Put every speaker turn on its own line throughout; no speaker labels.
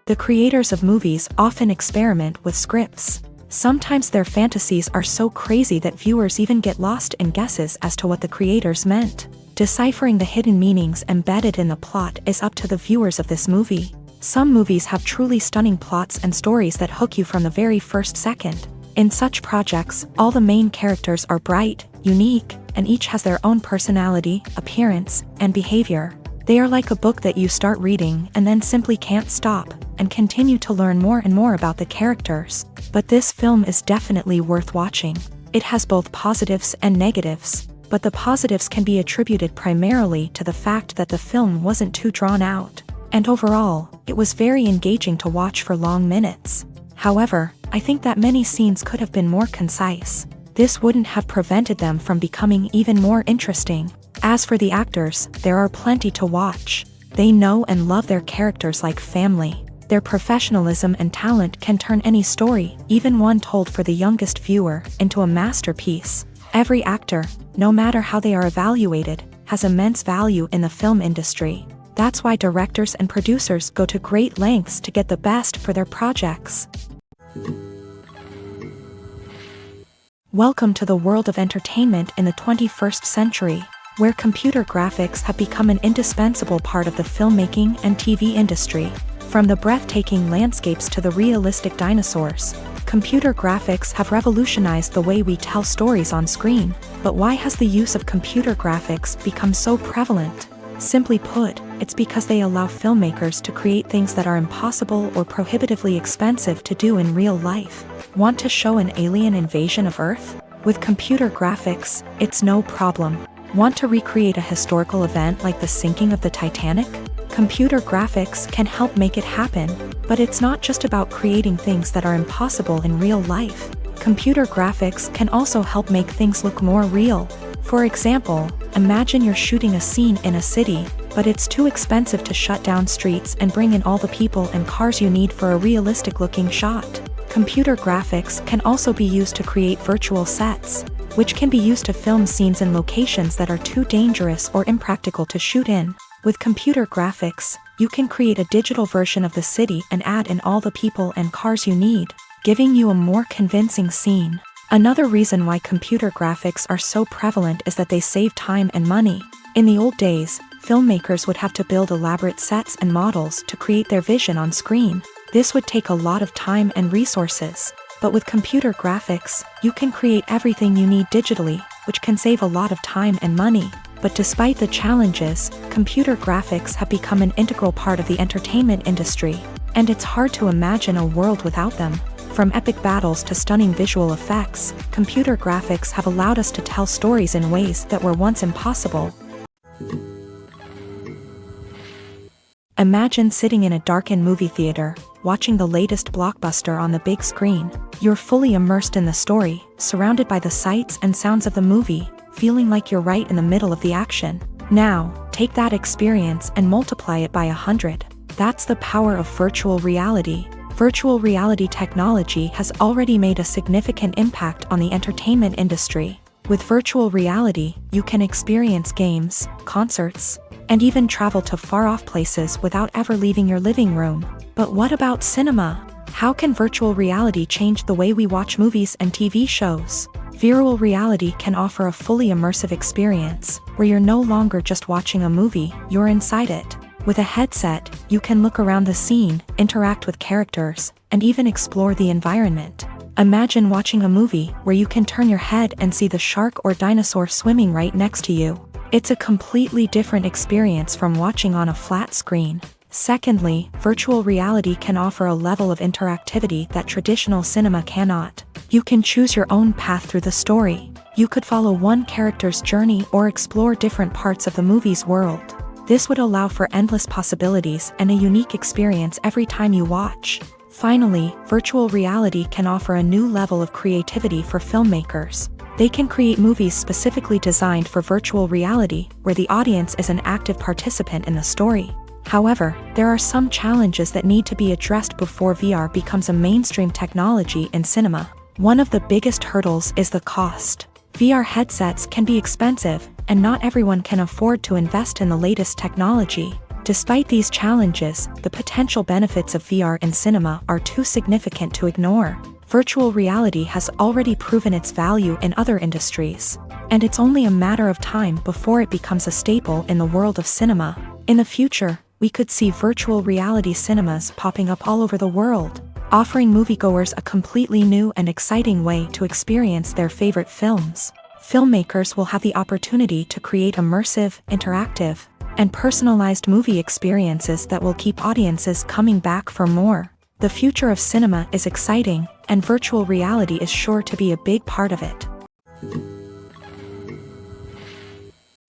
The creators of movies often experiment with scripts. Sometimes their fantasies are so crazy that viewers even get lost in guesses as to what the creators meant. Deciphering the hidden meanings embedded in the plot is up to the viewers of this movie. Some movies have truly stunning plots and stories that hook you from the very first second. In such projects, all the main characters are bright, unique, and each has their own personality, appearance, and behavior. They are like a book that you start reading and then simply can't stop, and continue to learn more and more about the characters. But this film is definitely worth watching. It has both positives and negatives, but the positives can be attributed primarily to the fact that the film wasn't too drawn out, and overall, it was very engaging to watch for long minutes. However, I think that many scenes could have been more concise. This wouldn't have prevented them from becoming even more interesting. As for the actors, there are plenty to watch. They know and love their characters like family. Their professionalism and talent can turn any story, even one told for the youngest viewer, into a masterpiece. Every actor, no matter how they are evaluated, has immense value in the film industry. That's why directors and producers go to great lengths to get the best for their projects. Welcome to the world of entertainment in the 21st century, where computer graphics have become an indispensable part of the filmmaking and TV industry. From the breathtaking landscapes to the realistic dinosaurs, computer graphics have revolutionized the way we tell stories on screen. But why has the use of computer graphics become so prevalent? Simply put, it's because they allow filmmakers to create things that are impossible or prohibitively expensive to do in real life. Want to show an alien invasion of Earth? With computer graphics, it's no problem. Want to recreate a historical event like the sinking of the Titanic? Computer graphics can help make it happen, but it's not just about creating things that are impossible in real life. Computer graphics can also help make things look more real. For example, imagine you're shooting a scene in a city, but it's too expensive to shut down streets and bring in all the people and cars you need for a realistic-looking shot. Computer graphics can also be used to create virtual sets, which can be used to film scenes in locations that are too dangerous or impractical to shoot in. With computer graphics, you can create a digital version of the city and add in all the people and cars you need, giving you a more convincing scene. Another reason why computer graphics are so prevalent is that they save time and money. In the old days, filmmakers would have to build elaborate sets and models to create their vision on screen. This would take a lot of time and resources. But with computer graphics, you can create everything you need digitally, which can save a lot of time and money. But despite the challenges, computer graphics have become an integral part of the entertainment industry, and it's hard to imagine a world without them. From epic battles to stunning visual effects, computer graphics have allowed us to tell stories in ways that were once impossible. Imagine sitting in a darkened movie theater, watching the latest blockbuster on the big screen. You're fully immersed in the story, surrounded by the sights and sounds of the movie, feeling like you're right in the middle of the action. Now, take that experience and multiply it by 100. That's the power of virtual reality. Virtual reality technology has already made a significant impact on the entertainment industry. With virtual reality, you can experience games, concerts, and even travel to far-off places without ever leaving your living room. But what about cinema? How can virtual reality change the way we watch movies and TV shows? Virtual reality can offer a fully immersive experience, where you're no longer just watching a movie, you're inside it. With a headset, you can look around the scene, interact with characters, and even explore the environment. Imagine watching a movie where you can turn your head and see the shark or dinosaur swimming right next to you. It's a completely different experience from watching on a flat screen. Secondly, virtual reality can offer a level of interactivity that traditional cinema cannot. You can choose your own path through the story. You could follow one character's journey or explore different parts of the movie's world. This would allow for endless possibilities and a unique experience every time you watch. Finally, virtual reality can offer a new level of creativity for filmmakers. They can create movies specifically designed for virtual reality, where the audience is an active participant in the story. However, there are some challenges that need to be addressed before VR becomes a mainstream technology in cinema. One of the biggest hurdles is the cost. VR headsets can be expensive, and not everyone can afford to invest in the latest technology. Despite these challenges, the potential benefits of VR in cinema are too significant to ignore. Virtual reality has already proven its value in other industries, and it's only a matter of time before it becomes a staple in the world of cinema. In the future, we could see virtual reality cinemas popping up all over the world, offering moviegoers a completely new and exciting way to experience their favorite films. Filmmakers will have the opportunity to create immersive, interactive, and personalized movie experiences that will keep audiences coming back for more. The future of cinema is exciting, and virtual reality is sure to be a big part of it.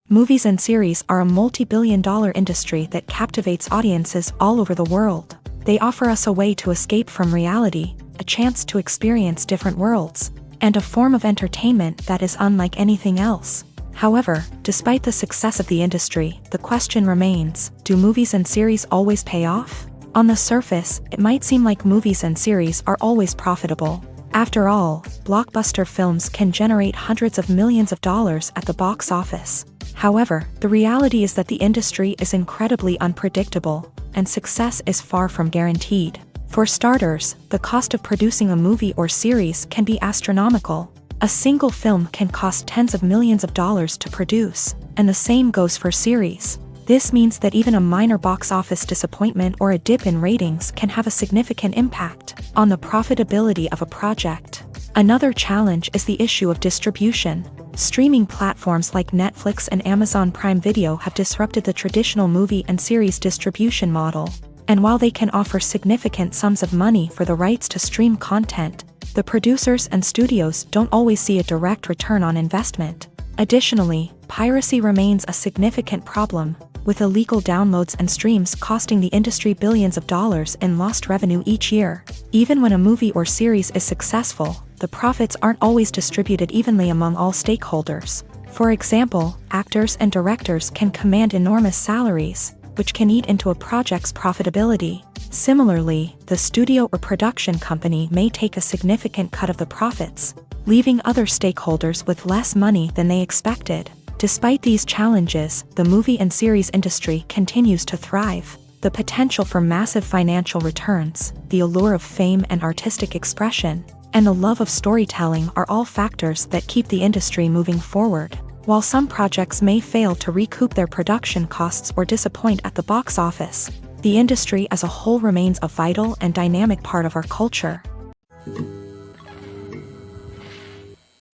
Movies and series are a multi-billion-dollar industry that captivates audiences all over the world. They offer us a way to escape from reality, a chance to experience different worlds, and a form of entertainment that is unlike anything else. However, despite the success of the industry, the question remains, do movies and series always pay off? On the surface, it might seem like movies and series are always profitable. After all, blockbuster films can generate hundreds of millions of dollars at the box office. However, the reality is that the industry is incredibly unpredictable, and success is far from guaranteed. For starters, the cost of producing a movie or series can be astronomical. A single film can cost tens of millions of dollars to produce, and the same goes for series. This means that even a minor box office disappointment or a dip in ratings can have a significant impact on the profitability of a project. Another challenge is the issue of distribution. Streaming platforms like Netflix and Amazon Prime Video have disrupted the traditional movie and series distribution model. And while they can offer significant sums of money for the rights to stream content, the producers and studios don't always see a direct return on investment. Additionally, piracy remains a significant problem, with illegal downloads and streams costing the industry billions of dollars in lost revenue each year. Even when a movie or series is successful, the profits aren't always distributed evenly among all stakeholders. For example, actors and directors can command enormous salaries, which can eat into a project's profitability. Similarly, the studio or production company may take a significant cut of the profits, leaving other stakeholders with less money than they expected. Despite these challenges, the movie and series industry continues to thrive. The potential for massive financial returns, the allure of fame and artistic expression, and the love of storytelling are all factors that keep the industry moving forward. While some projects may fail to recoup their production costs or disappoint at the box office, the industry as a whole remains a vital and dynamic part of our culture.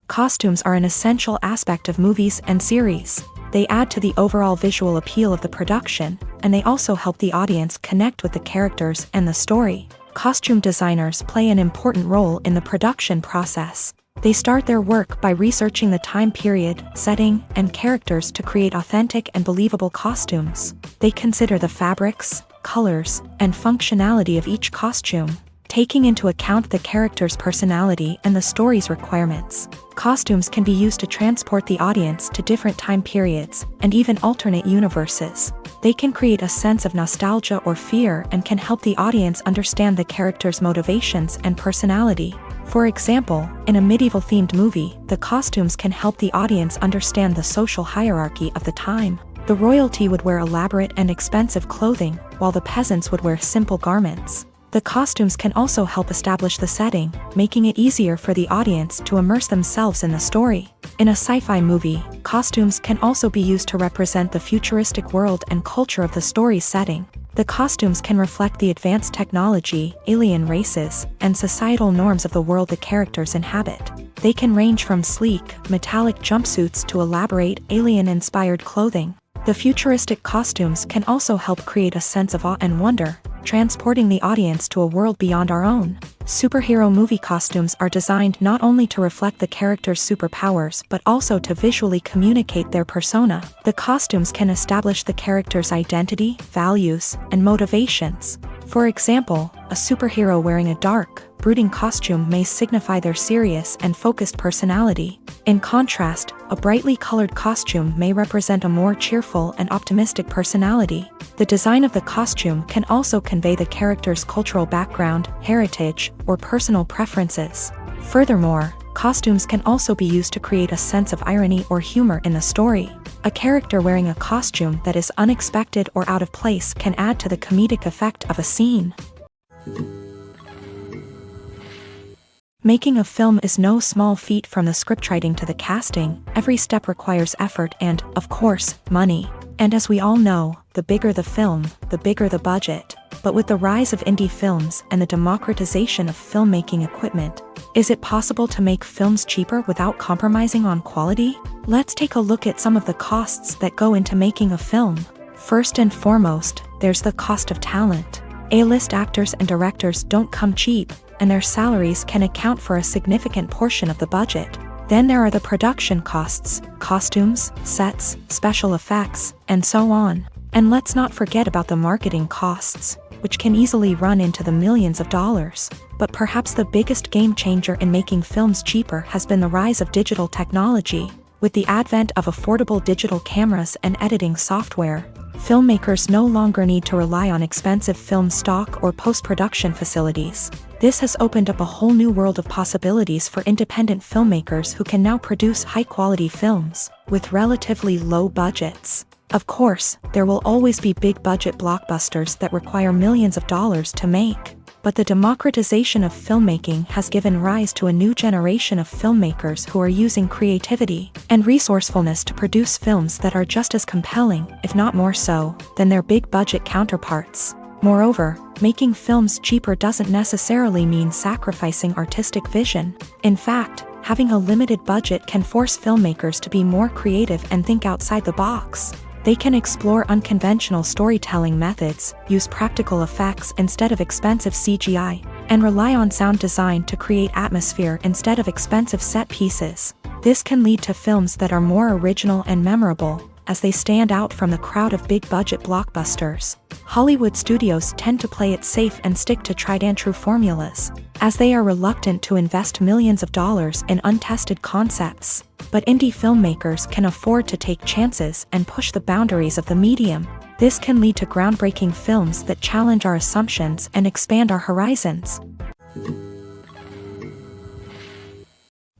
Costumes are an essential aspect of movies and series. They add to the overall visual appeal of the production, and they also help the audience connect with the characters and the story. Costume designers play an important role in the production process. They start their work by researching the time period, setting, and characters to create authentic and believable costumes. They consider the fabrics, colors, and functionality of each costume, taking into account the character's personality and the story's requirements. Costumes can be used to transport the audience to different time periods and even alternate universes. They can create a sense of nostalgia or fear and can help the audience understand the character's motivations and personality. For example, in a medieval-themed movie, the costumes can help the audience understand the social hierarchy of the time. The royalty would wear elaborate and expensive clothing, while the peasants would wear simple garments. The costumes can also help establish the setting, making it easier for the audience to immerse themselves in the story. In a sci-fi movie, costumes can also be used to represent the futuristic world and culture of the story's setting. The costumes can reflect the advanced technology, alien races, and societal norms of the world the characters inhabit. They can range from sleek, metallic jumpsuits to elaborate, alien-inspired clothing. The futuristic costumes can also help create a sense of awe and wonder, transporting the audience to a world beyond our own. Superhero movie costumes are designed not only to reflect the character's superpowers but also to visually communicate their persona. The costumes can establish the character's identity, values, and motivations. For example, a superhero wearing a dark, brooding costume may signify their serious and focused personality. In contrast, a brightly colored costume may represent a more cheerful and optimistic personality. The design of the costume can also convey the character's cultural background, heritage, or personal preferences. Furthermore, costumes can also be used to create a sense of irony or humor in the story. A A character wearing a costume that is unexpected or out of place can add to the comedic effect of a scene. Making a film is no small feat. From the scriptwriting to the casting, every step requires effort and, of course, money. And as we all know, the bigger the film, the bigger the budget. But with the rise of indie films and the democratization of filmmaking equipment, is it possible to make films cheaper without compromising on quality? Let's take a look at some of the costs that go into making a film. First and foremost, there's the cost of talent. A-list actors and directors don't come cheap, and their salaries can account for a significant portion of the budget. Then there are the production costs, costumes, sets, special effects, and so on. And let's not forget about the marketing costs, which can easily run into the millions of dollars. But perhaps the biggest game changer in making films cheaper has been the rise of digital technology. With the advent of affordable digital cameras and editing software, filmmakers no longer need to rely on expensive film stock or post-production facilities. This has opened up a whole new world of possibilities for independent filmmakers who can now produce high-quality films with relatively low budgets. Of course, there will always be big-budget blockbusters that require millions of dollars to make. But the democratization of filmmaking has given rise to a new generation of filmmakers who are using creativity and resourcefulness to produce films that are just as compelling, if not more so, than their big-budget counterparts. Moreover, making films cheaper doesn't necessarily mean sacrificing artistic vision. In fact, having a limited budget can force filmmakers to be more creative and think outside the box. They can explore unconventional storytelling methods, use practical effects instead of expensive CGI, and rely on sound design to create atmosphere instead of expensive set pieces. This can lead to films that are more original and memorable, as they stand out from the crowd of big-budget blockbusters. Hollywood studios tend to play it safe and stick to tried-and-true formulas, as they are reluctant to invest millions of dollars in untested concepts. But indie filmmakers can afford to take chances and push the boundaries of the medium. This can lead to groundbreaking films that challenge our assumptions and expand our horizons.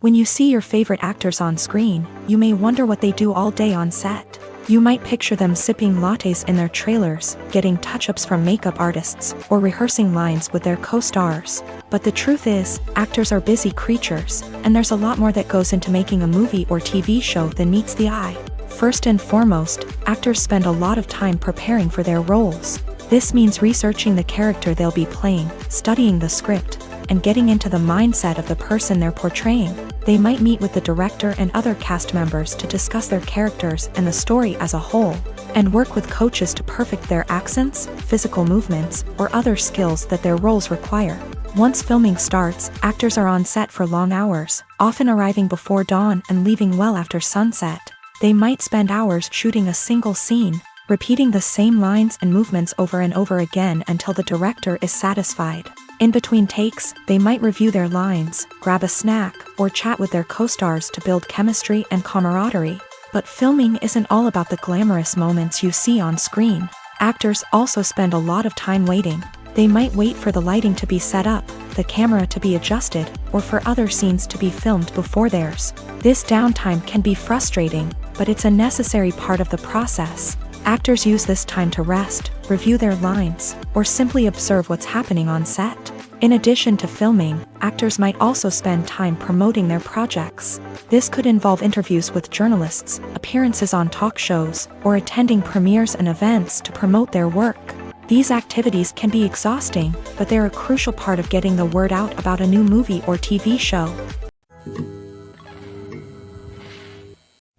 When you see your favorite actors on screen, you may wonder what they do all day on set. You might picture them sipping lattes in their trailers, getting touch-ups from makeup artists, or rehearsing lines with their co-stars. But the truth is, actors are busy creatures, and there's a lot more that goes into making a movie or TV show than meets the eye. First and foremost, actors spend a lot of time preparing for their roles. This means researching the character they'll be playing, studying the script, and getting into the mindset of the person they're portraying. They might meet with the director and other cast members to discuss their characters and the story as a whole, and work with coaches to perfect their accents, physical movements, or other skills that their roles require. Once filming starts, actors are on set for long hours, often arriving before dawn and leaving well after sunset. They might spend hours shooting a single scene, repeating the same lines and movements over and over again until the director is satisfied. In between takes, they might review their lines, grab a snack, or chat with their co-stars to build chemistry and camaraderie. But filming isn't all about the glamorous moments you see on screen. Actors also spend a lot of time waiting. They might wait for the lighting to be set up, the camera to be adjusted, or for other scenes to be filmed before theirs. This downtime can be frustrating, but it's a necessary part of the process. Actors use this time to rest, review their lines, or simply observe what's happening on set. In addition to filming, actors might also spend time promoting their projects. This could involve interviews with journalists, appearances on talk shows, or attending premieres and events to promote their work. These activities can be exhausting, but they're a crucial part of getting the word out about a new movie or TV show.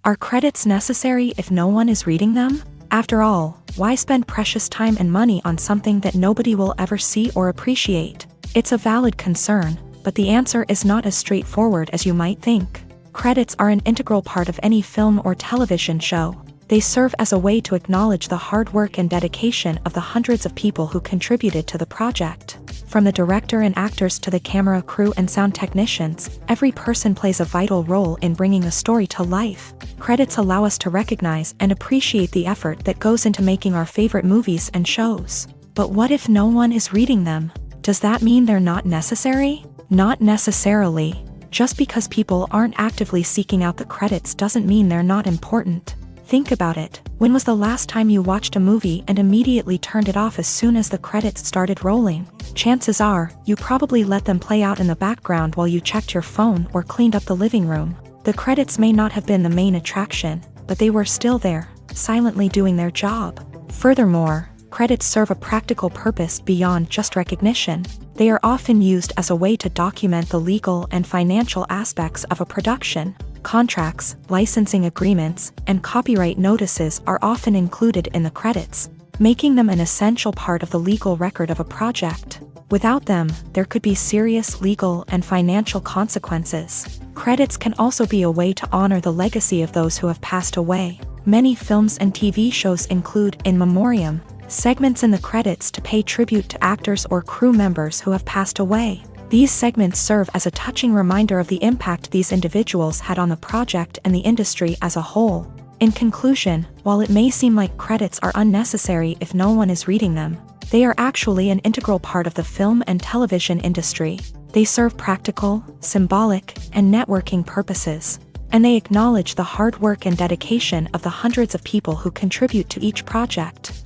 Are credits necessary if no one is reading them? After all, why spend precious time and money on something that nobody will ever see or appreciate? It's a valid concern, but the answer is not as straightforward as you might think. Credits are an integral part of any film or television show. They serve as a way to acknowledge the hard work and dedication of the hundreds of people who contributed to the project. From the director and actors to the camera crew and sound technicians, every person plays a vital role in bringing a story to life. Credits allow us to recognize and appreciate the effort that goes into making our favorite movies and shows. But what if no one is reading them? Does that mean they're not necessary? Not necessarily. Just because people aren't actively seeking out the credits doesn't mean they're not important. Think about it. When was the last time you watched a movie and immediately turned it off as soon as the credits started rolling? Chances are, you probably let them play out in the background while you checked your phone or cleaned up the living room. The credits may not have been the main attraction, but they were still there, silently doing their job. Furthermore, credits serve a practical purpose beyond just recognition. They are often used as a way to document the legal and financial aspects of a production. Contracts, licensing agreements, and copyright notices are often included in the credits, making them an essential part of the legal record of a project. Without them, there could be serious legal and financial consequences. Credits can also be a way to honor the legacy of those who have passed away. Many films and TV shows include in memoriam segments in the credits to pay tribute to actors or crew members who have passed away. These segments serve as a touching reminder of the impact these individuals had on the project and the industry as a whole. In conclusion, while it may seem like credits are unnecessary if no one is reading them, they are actually an integral part of the film and television industry. They serve practical, symbolic, and networking purposes, and they acknowledge the hard work and dedication of the hundreds of people who contribute to each project.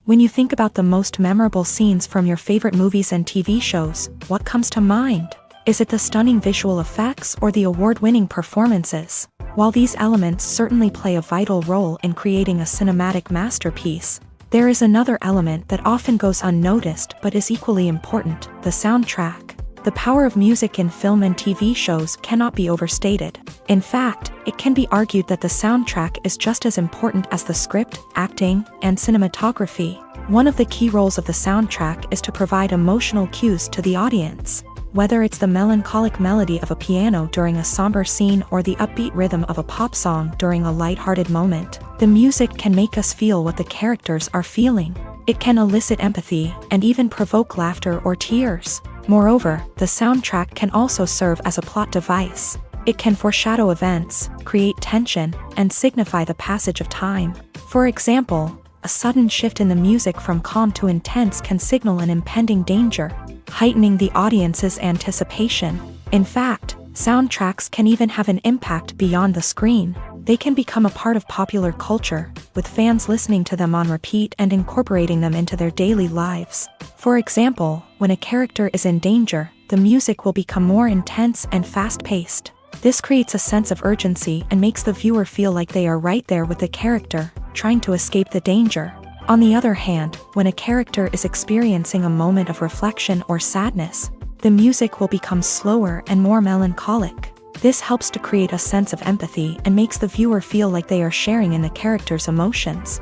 When you think about the most memorable scenes from your favorite movies and TV shows, what comes to mind? Is it the stunning visual effects or the award-winning performances? While these elements certainly play a vital role in creating a cinematic masterpiece, there is another element that often goes unnoticed but is equally important: the soundtrack. The power of music in film and TV shows cannot be overstated. In fact, it can be argued that the soundtrack is just as important as the script, acting, and cinematography. One of the key roles of the soundtrack is to provide emotional cues to the audience. Whether it's the melancholic melody of a piano during a somber scene or the upbeat rhythm of a pop song during a lighthearted moment, the music can make us feel what the characters are feeling. It can elicit empathy and even provoke laughter or tears. Moreover, the soundtrack can also serve as a plot device. It can foreshadow events, create tension, and signify the passage of time. For example, a sudden shift in the music from calm to intense can signal an impending danger, heightening the audience's anticipation. In fact, soundtracks can even have an impact beyond the screen. They can become a part of popular culture, with fans listening to them on repeat and incorporating them into their daily lives. For example, when a character is in danger, the music will become more intense and fast-paced. This creates a sense of urgency and makes the viewer feel like they are right there with the character, trying to escape the danger. On the other hand, when a character is experiencing a moment of reflection or sadness, the music will become slower and more melancholic. This helps to create a sense of empathy and makes the viewer feel like they are sharing in the character's emotions.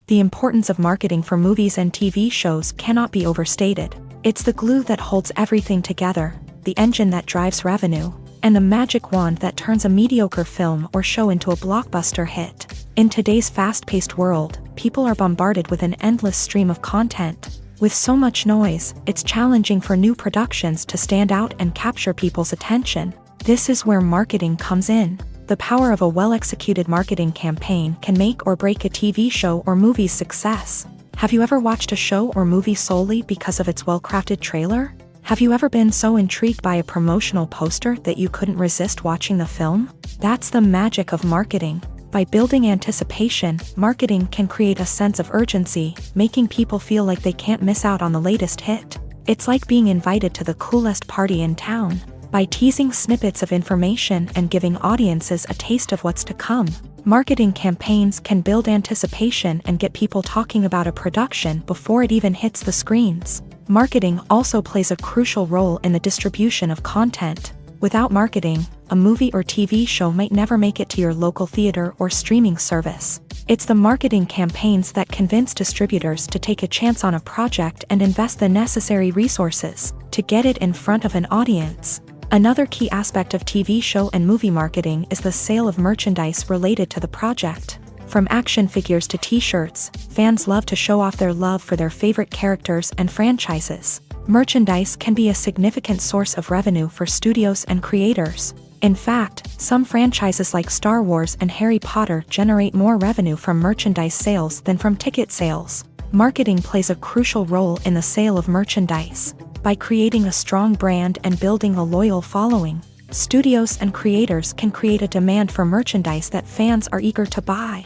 The importance of marketing for movies and TV shows cannot be overstated. It's the glue that holds everything together, the engine that drives revenue, and the magic wand that turns a mediocre film or show into a blockbuster hit. In today's fast-paced world, people are bombarded with an endless stream of content. With so much noise, it's challenging for new productions to stand out and capture people's attention. This is where marketing comes in. The power of a well-executed marketing campaign can make or break a TV show or movie's success. Have you ever watched a show or movie solely because of its well-crafted trailer? Have you ever been so intrigued by a promotional poster that you couldn't resist watching the film? That's the magic of marketing. By building anticipation, marketing can create a sense of urgency, making people feel like they can't miss out on the latest hit. It's like being invited to the coolest party in town. By teasing snippets of information and giving audiences a taste of what's to come, marketing campaigns can build anticipation and get people talking about a production before it even hits the screens. Marketing also plays a crucial role in the distribution of content. Without marketing, a movie or TV show might never make it to your local theater or streaming service. It's the marketing campaigns that convince distributors to take a chance on a project and invest the necessary resources to get it in front of an audience. Another key aspect of TV show and movie marketing is the sale of merchandise related to the project. From action figures to t-shirts, fans love to show off their love for their favorite characters and franchises. Merchandise can be a significant source of revenue for studios and creators. In fact, some franchises like Star Wars and Harry Potter generate more revenue from merchandise sales than from ticket sales. Marketing plays a crucial role in the sale of merchandise. By creating a strong brand and building a loyal following, studios and creators can create a demand for merchandise that fans are eager to buy.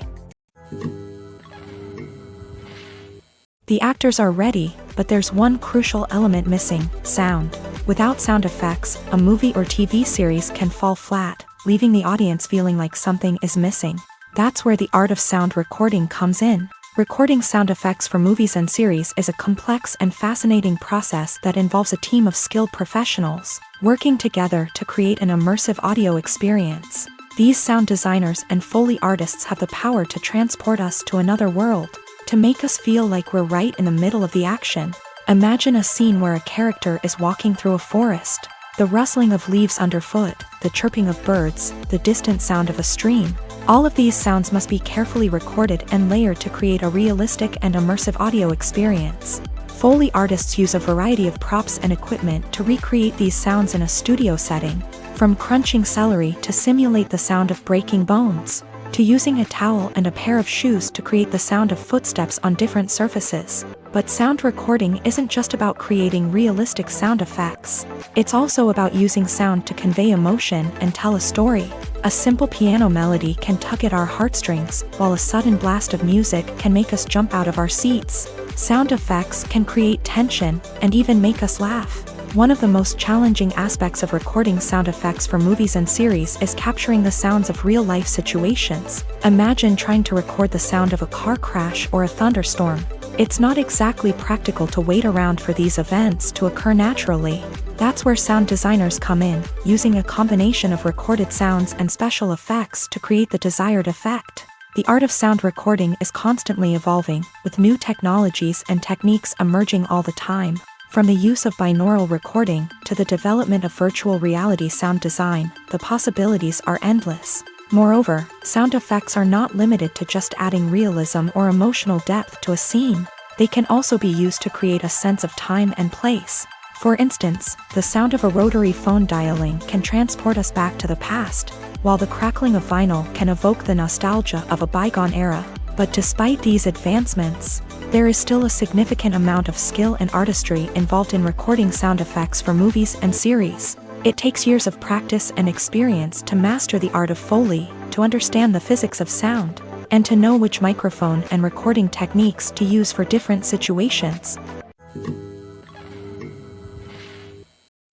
The actors are ready, but there's one crucial element missing: sound. Without sound effects, a movie or TV series can fall flat, leaving the audience feeling like something is missing. That's where the art of sound recording comes in. Recording sound effects for movies and series is a complex and fascinating process that involves a team of skilled professionals working together to create an immersive audio experience. These sound designers and Foley artists have the power to transport us to another world, to make us feel like we're right in the middle of the action. Imagine a scene where a character is walking through a forest. The rustling of leaves underfoot, the chirping of birds, the distant sound of a stream. All of these sounds must be carefully recorded and layered to create a realistic and immersive audio experience. Foley artists use a variety of props and equipment to recreate these sounds in a studio setting, from crunching celery to simulate the sound of breaking bones, to using a towel and a pair of shoes to create the sound of footsteps on different surfaces. But sound recording isn't just about creating realistic sound effects. It's also about using sound to convey emotion and tell a story. A simple piano melody can tug at our heartstrings, while a sudden blast of music can make us jump out of our seats. Sound effects can create tension and even make us laugh. One of the most challenging aspects of recording sound effects for movies and series is capturing the sounds of real-life situations. Imagine trying to record the sound of a car crash or a thunderstorm. It's not exactly practical to wait around for these events to occur naturally. That's where sound designers come in, using a combination of recorded sounds and special effects to create the desired effect. The art of sound recording is constantly evolving, with new technologies and techniques emerging all the time. From the use of binaural recording to the development of virtual reality sound design, the possibilities are endless. Moreover, sound effects are not limited to just adding realism or emotional depth to a scene. They can also be used to create a sense of time and place. For instance, the sound of a rotary phone dialing can transport us back to the past, while the crackling of vinyl can evoke the nostalgia of a bygone era. But despite these advancements, there is still a significant amount of skill and artistry involved in recording sound effects for movies and series. It takes years of practice and experience to master the art of Foley, to understand the physics of sound, and to know which microphone and recording techniques to use for different situations.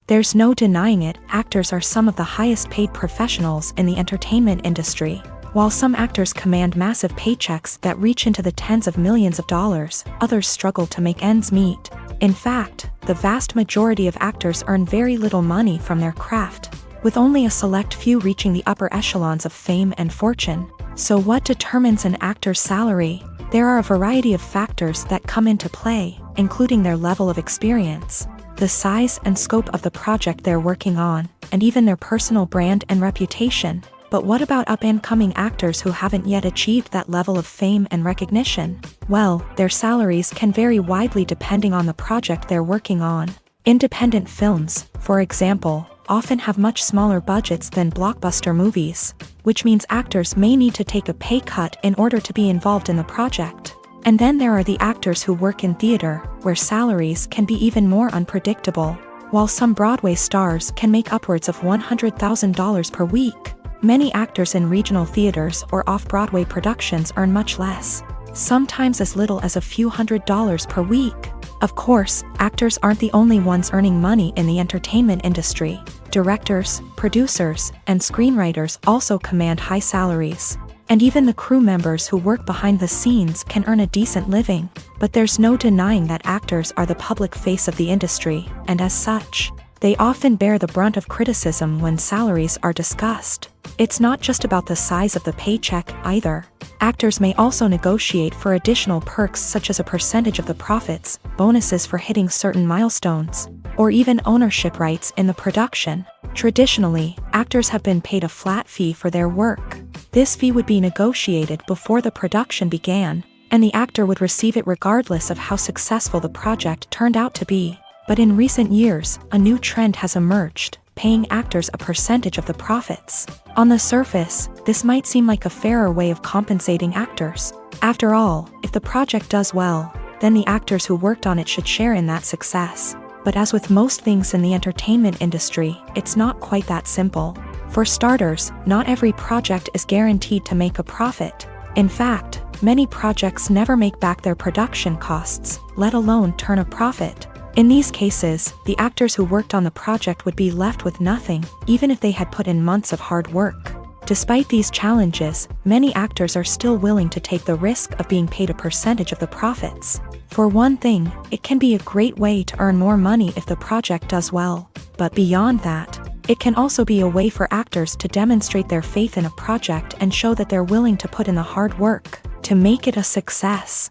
There's no denying it, actors are some of the highest paid professionals in the entertainment industry. While some actors command massive paychecks that reach into the tens of millions of dollars, others struggle to make ends meet. In fact, the vast majority of actors earn very little money from their craft, with only a select few reaching the upper echelons of fame and fortune. So what determines an actor's salary? There are a variety of factors that come into play, including their level of experience, the size and scope of the project they're working on, and even their personal brand and reputation. But what about up-and-coming actors who haven't yet achieved that level of fame and recognition? Well, their salaries can vary widely depending on the project they're working on. Independent films, for example, often have much smaller budgets than blockbuster movies, which means actors may need to take a pay cut in order to be involved in the project. And then there are the actors who work in theater, where salaries can be even more unpredictable. While some Broadway stars can make upwards of $100,000 per week, many actors in regional theaters or off-Broadway productions earn much less, sometimes as little as a few $100s per week. Of course, actors aren't the only ones earning money in the entertainment industry. Directors, producers, and screenwriters also command high salaries. And even the crew members who work behind the scenes can earn a decent living. But there's no denying that actors are the public face of the industry, and as such, they often bear the brunt of criticism when salaries are discussed. It's not just about the size of the paycheck either. Actors may also negotiate for additional perks such as a percentage of the profits, bonuses for hitting certain milestones, or even ownership rights in the production. Traditionally, actors have been paid a flat fee for their work. This fee would be negotiated before the production began, and the actor would receive it regardless of how successful the project turned out to be. But in recent years, a new trend has emerged, paying actors a percentage of the profits. On the surface, this might seem like a fairer way of compensating actors. After all, if the project does well, then the actors who worked on it should share in that success. But as with most things in the entertainment industry, it's not quite that simple. For starters, not every project is guaranteed to make a profit. In fact, many projects never make back their production costs, let alone turn a profit. In these cases, the actors who worked on the project would be left with nothing, even if they had put in months of hard work. Despite these challenges, many actors are still willing to take the risk of being paid a percentage of the profits. For one thing, it can be a great way to earn more money if the project does well. But beyond that, it can also be a way for actors to demonstrate their faith in a project and show that they're willing to put in the hard work to make it a success.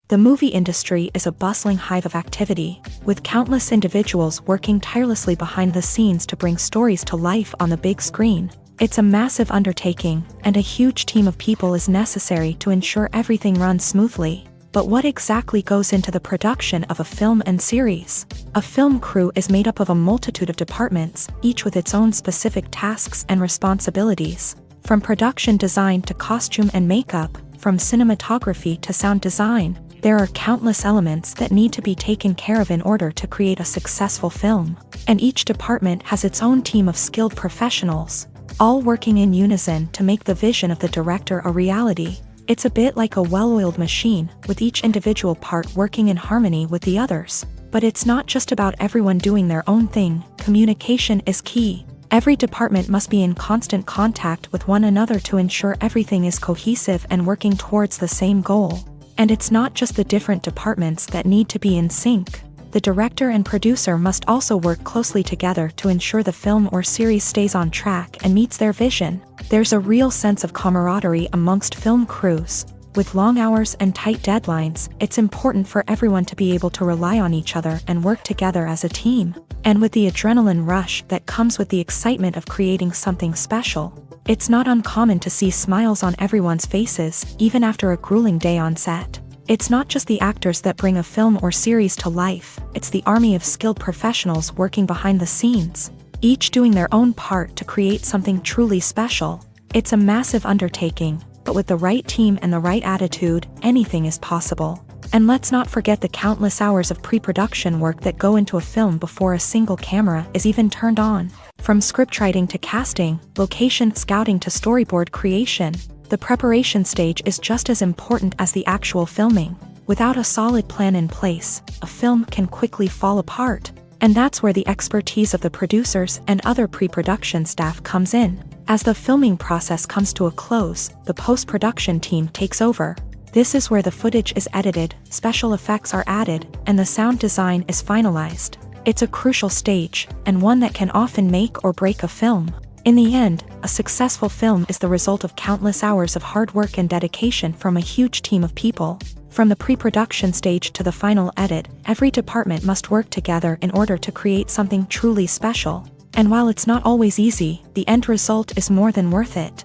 The movie industry is a bustling hive of activity, with countless individuals working tirelessly behind the scenes to bring stories to life on the big screen. It's a massive undertaking, and a huge team of people is necessary to ensure everything runs smoothly. But what exactly goes into the production of a film and series? A film crew is made up of a multitude of departments, each with its own specific tasks and responsibilities. From production design to costume and makeup, from cinematography to sound design, there are countless elements that need to be taken care of in order to create a successful film. And each department has its own team of skilled professionals, all working in unison to make the vision of the director a reality. It's a bit like a well-oiled machine, with each individual part working in harmony with the others. But it's not just about everyone doing their own thing. Communication is key. Every department must be in constant contact with one another to ensure everything is cohesive and working towards the same goal. And it's not just the different departments that need to be in sync. The director and producer must also work closely together to ensure the film or series stays on track and meets their vision. There's a real sense of camaraderie amongst film crews. With long hours and tight deadlines, it's important for everyone to be able to rely on each other and work together as a team. And with the adrenaline rush that comes with the excitement of creating something special, it's not uncommon to see smiles on everyone's faces, even after a grueling day on set. It's not just the actors that bring a film or series to life, it's the army of skilled professionals working behind the scenes, each doing their own part to create something truly special. It's a massive undertaking, but with the right team and the right attitude, anything is possible. And let's not forget the countless hours of pre-production work that go into a film before a single camera is even turned on. From scriptwriting to casting, location scouting to storyboard creation, the preparation stage is just as important as the actual filming. Without a solid plan in place, a film can quickly fall apart. And that's where the expertise of the producers and other pre-production staff comes in. As the filming process comes to a close, the post-production team takes over. This is where the footage is edited, special effects are added, and the sound design is finalized. It's a crucial stage, and one that can often make or break a film. In the end, a successful film is the result of countless hours of hard work and dedication from a huge team of people. From the pre-production stage to the final edit, every department must work together in order to create something truly special. And while it's not always easy, the end result is more than worth it.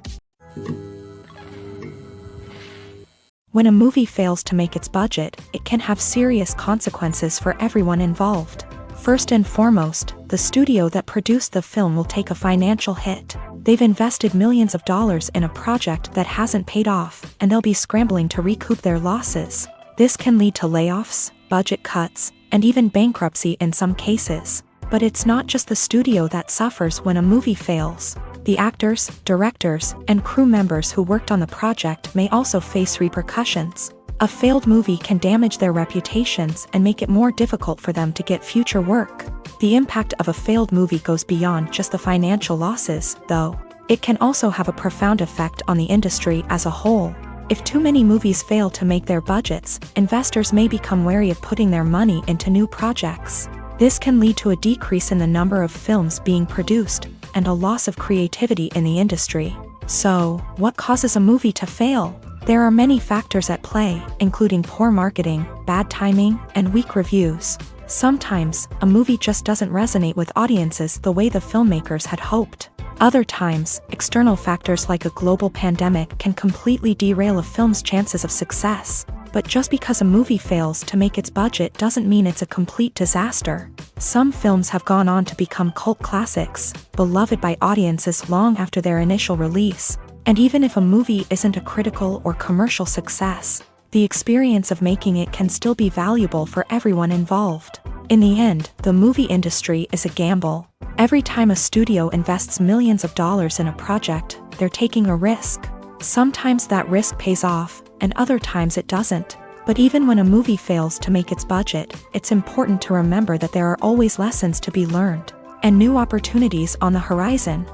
When a movie fails to make its budget, it can have serious consequences for everyone involved. First and foremost, the studio that produced the film will take a financial hit. They've invested millions of dollars in a project that hasn't paid off, and they'll be scrambling to recoup their losses. This can lead to layoffs, budget cuts, and even bankruptcy in some cases. But it's not just the studio that suffers when a movie fails. The actors, directors, and crew members who worked on the project may also face repercussions. A failed movie can damage their reputations and make it more difficult for them to get future work. The impact of a failed movie goes beyond just the financial losses, though. It can also have a profound effect on the industry as a whole. If too many movies fail to make their budgets, investors may become wary of putting their money into new projects. This can lead to a decrease in the number of films being produced, and a loss of creativity in the industry. So, what causes a movie to fail? There are many factors at play, including poor marketing, bad timing, and weak reviews. Sometimes, a movie just doesn't resonate with audiences the way the filmmakers had hoped. Other times, external factors like a global pandemic can completely derail a film's chances of success. But just because a movie fails to make its budget doesn't mean it's a complete disaster. Some films have gone on to become cult classics, beloved by audiences long after their initial release. And even if a movie isn't a critical or commercial success, the experience of making it can still be valuable for everyone involved. In the end, the movie industry is a gamble. Every time a studio invests millions of dollars in a project, they're taking a risk. Sometimes that risk pays off, and other times it doesn't. But even when a movie fails to make its budget, it's important to remember that there are always lessons to be learned, and new opportunities on the horizon.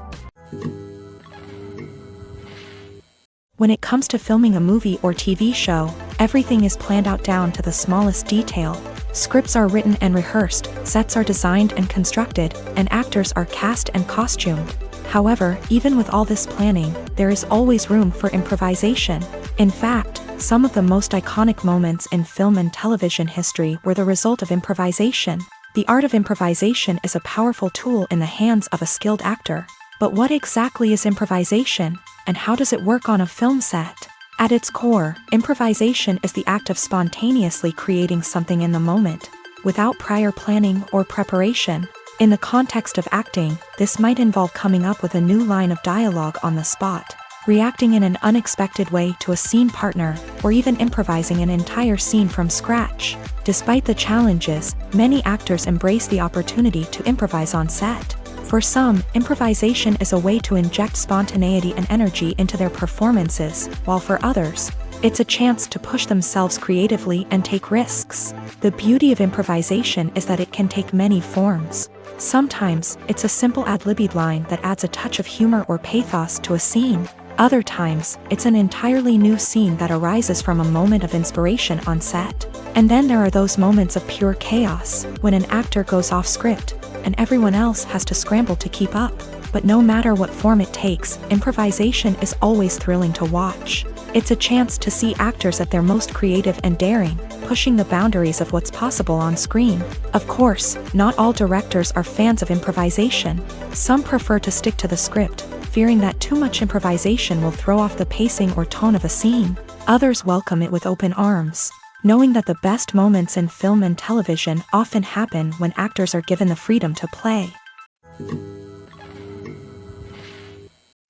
When it comes to filming a movie or TV show, everything is planned out down to the smallest detail. Scripts are written and rehearsed, sets are designed and constructed, and actors are cast and costumed. However, even with all this planning, there is always room for improvisation. In fact, some of the most iconic moments in film and television history were the result of improvisation. The art of improvisation is a powerful tool in the hands of a skilled actor. But what exactly is improvisation, and how does it work on a film set? At its core, improvisation is the act of spontaneously creating something in the moment, without prior planning or preparation. In the context of acting, this might involve coming up with a new line of dialogue on the spot, reacting in an unexpected way to a scene partner, or even improvising an entire scene from scratch. Despite the challenges, many actors embrace the opportunity to improvise on set. For some, improvisation is a way to inject spontaneity and energy into their performances, while for others, it's a chance to push themselves creatively and take risks. The beauty of improvisation is that it can take many forms. Sometimes, it's a simple ad-libbed line that adds a touch of humor or pathos to a scene. Other times, it's an entirely new scene that arises from a moment of inspiration on set. And then there are those moments of pure chaos, when an actor goes off script, and everyone else has to scramble to keep up. But no matter what form it takes, improvisation is always thrilling to watch. It's a chance to see actors at their most creative and daring, pushing the boundaries of what's possible on screen. Of course, not all directors are fans of improvisation. Some prefer to stick to the script, fearing that too much improvisation will throw off the pacing or tone of a scene. Others welcome it with open arms, knowing that the best moments in film and television often happen when actors are given the freedom to play.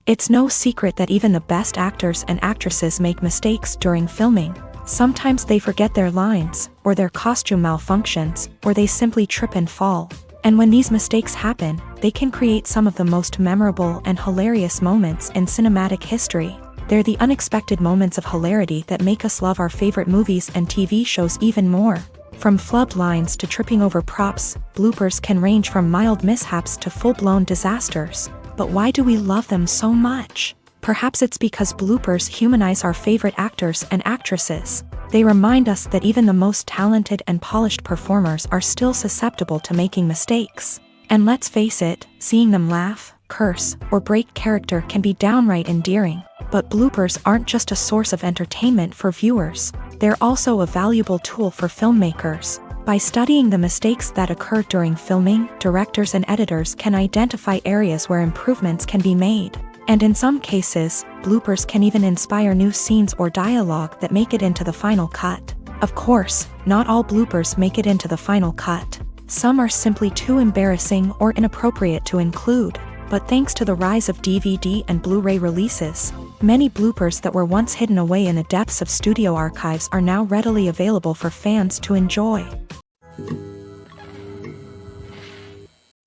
It's no secret that even the best actors and actresses make mistakes during filming. Sometimes they forget their lines, or their costume malfunctions, or they simply trip and fall. And when these mistakes happen, they can create some of the most memorable and hilarious moments in cinematic history. They're the unexpected moments of hilarity that make us love our favorite movies and TV shows even more. From flubbed lines to tripping over props, bloopers can range from mild mishaps to full-blown disasters. But why do we love them so much? Perhaps it's because bloopers humanize our favorite actors and actresses. They remind us that even the most talented and polished performers are still susceptible to making mistakes. And let's face it, seeing them laugh, curse, or break character can be downright endearing. But bloopers aren't just a source of entertainment for viewers. They're also a valuable tool for filmmakers. By studying the mistakes that occur during filming, directors and editors can identify areas where improvements can be made. And in some cases, bloopers can even inspire new scenes or dialogue that make it into the final cut. Of course, not all bloopers make it into the final cut. Some are simply too embarrassing or inappropriate to include. But thanks to the rise of DVD and Blu-ray releases, many bloopers that were once hidden away in the depths of studio archives are now readily available for fans to enjoy.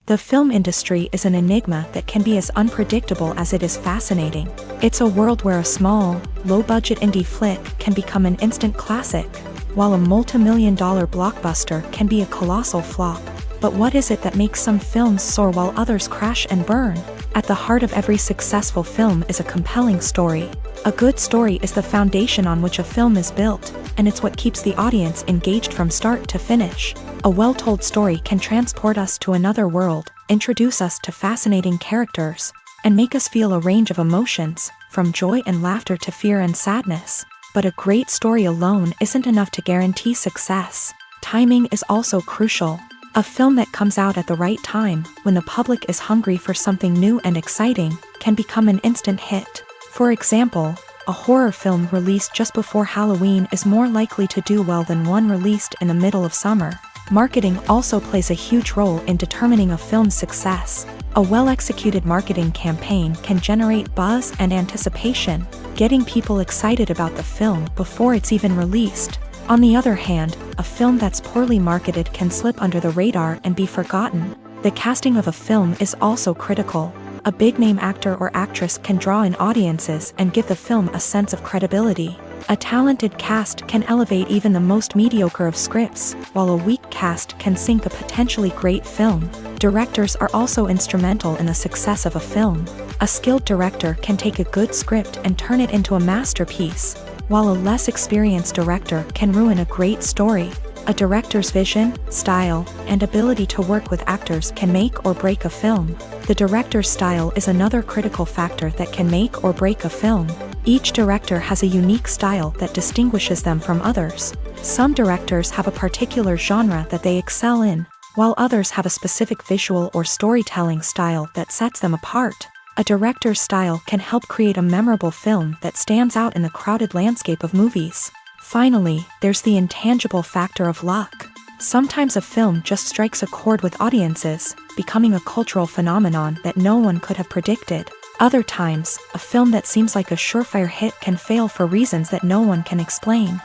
The film industry is an enigma that can be as unpredictable as it is fascinating. It's a world where a small, low-budget indie flick can become an instant classic, while a multi-million-dollar blockbuster can be a colossal flop. But what is it that makes some films soar while others crash and burn? At the heart of every successful film is a compelling story. A good story is the foundation on which a film is built, and it's what keeps the audience engaged from start to finish. A well-told story can transport us to another world, introduce us to fascinating characters, and make us feel a range of emotions, from joy and laughter to fear and sadness. But a great story alone isn't enough to guarantee success. Timing is also crucial. A film that comes out at the right time, when the public is hungry for something new and exciting, can become an instant hit. For example, a horror film released just before Halloween is more likely to do well than one released in the middle of summer. Marketing also plays a huge role in determining a film's success. A well-executed marketing campaign can generate buzz and anticipation, getting people excited about the film before it's even released. On the other hand, a film that's poorly marketed can slip under the radar and be forgotten. The casting of a film is also critical. A big-name actor or actress can draw in audiences and give the film a sense of credibility. A talented cast can elevate even the most mediocre of scripts, while a weak cast can sink a potentially great film. Directors are also instrumental in the success of a film. A skilled director can take a good script and turn it into a masterpiece, while a less experienced director can ruin a great story. A director's vision, style, and ability to work with actors can make or break a film. The director's style is another critical factor that can make or break a film. Each director has a unique style that distinguishes them from others. Some directors have a particular genre that they excel in, while others have a specific visual or storytelling style that sets them apart. A director's style can help create a memorable film that stands out in the crowded landscape of movies. Finally, there's the intangible factor of luck. Sometimes a film just strikes a chord with audiences, becoming a cultural phenomenon that no one could have predicted. Other times, a film that seems like a surefire hit can fail for reasons that no one can explain.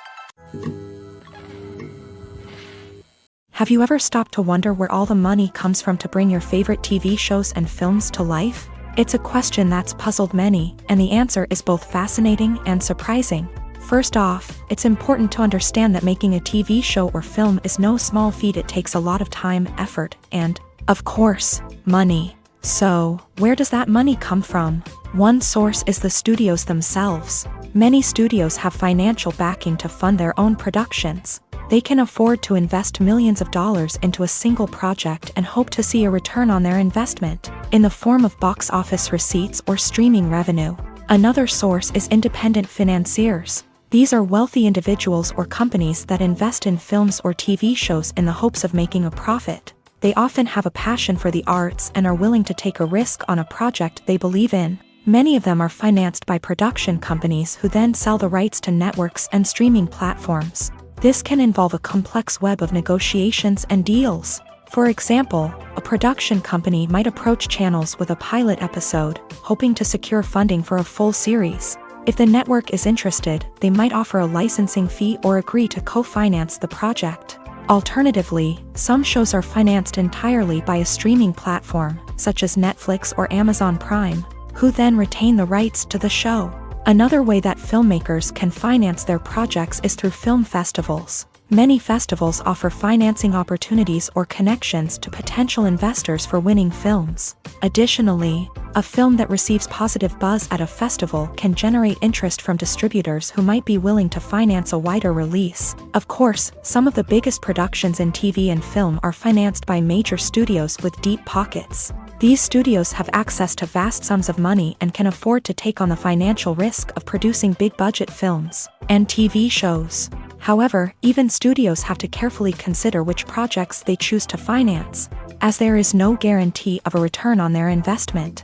Have you ever stopped to wonder where all the money comes from to bring your favorite TV shows and films to life? It's a question that's puzzled many, and the answer is both fascinating and surprising. First off, it's important to understand that making a TV show or film is no small feat. It takes a lot of time, effort, and, of course, money. So, where does that money come from? One source is the studios themselves. Many studios have financial backing to fund their own productions. They can afford to invest millions of dollars into a single project and hope to see a return on their investment, in the form of box office receipts or streaming revenue. Another source is independent financiers. These are wealthy individuals or companies that invest in films or TV shows in the hopes of making a profit. They often have a passion for the arts and are willing to take a risk on a project they believe in. Many of them are financed by production companies who then sell the rights to networks and streaming platforms. This can involve a complex web of negotiations and deals. For example, a production company might approach channels with a pilot episode, hoping to secure funding for a full series. If the network is interested, they might offer a licensing fee or agree to co-finance the project. Alternatively, some shows are financed entirely by a streaming platform, such as Netflix or Amazon Prime, who then retain the rights to the show. Another way that filmmakers can finance their projects is through film festivals. Many festivals offer financing opportunities or connections to potential investors for winning films. Additionally, a film that receives positive buzz at a festival can generate interest from distributors who might be willing to finance a wider release. Of course, some of the biggest productions in TV and film are financed by major studios with deep pockets. These studios have access to vast sums of money and can afford to take on the financial risk of producing big-budget films and TV shows. However, even studios have to carefully consider which projects they choose to finance, as there is no guarantee of a return on their investment.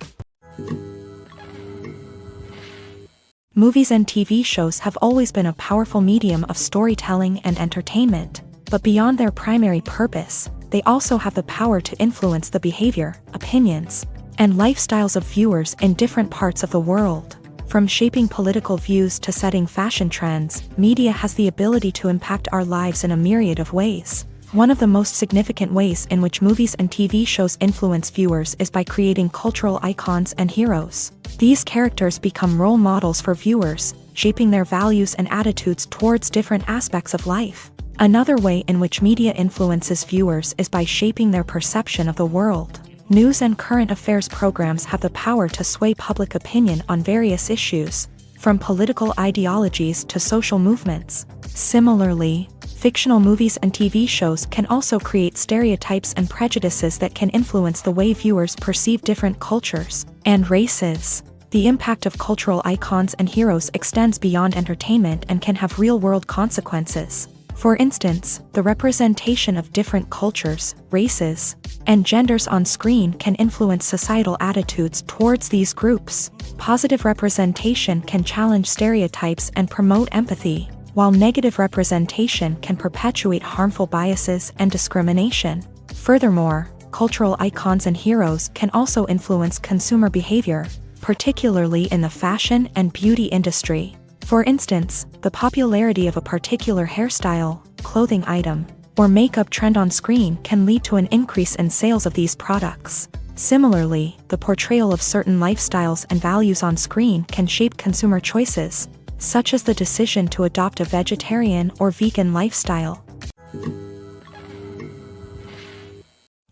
Movies and TV shows have always been a powerful medium of storytelling and entertainment, but beyond their primary purpose, they also have the power to influence the behavior, opinions, and lifestyles of viewers in different parts of the world. From shaping political views to setting fashion trends, media has the ability to impact our lives in a myriad of ways. One of the most significant ways in which movies and TV shows influence viewers is by creating cultural icons and heroes. These characters become role models for viewers, shaping their values and attitudes towards different aspects of life. Another way in which media influences viewers is by shaping their perception of the world. News and current affairs programs have the power to sway public opinion on various issues, from political ideologies to social movements. Similarly, fictional movies and TV shows can also create stereotypes and prejudices that can influence the way viewers perceive different cultures and races. The impact of cultural icons and heroes extends beyond entertainment and can have real-world consequences. For instance, the representation of different cultures, races, and genders on screen can influence societal attitudes towards these groups. Positive representation can challenge stereotypes and promote empathy, while negative representation can perpetuate harmful biases and discrimination. Furthermore, cultural icons and heroes can also influence consumer behavior, particularly in the fashion and beauty industry. For instance, the popularity of a particular hairstyle, clothing item, or makeup trend on screen can lead to an increase in sales of these products. Similarly, the portrayal of certain lifestyles and values on screen can shape consumer choices, such as the decision to adopt a vegetarian or vegan lifestyle.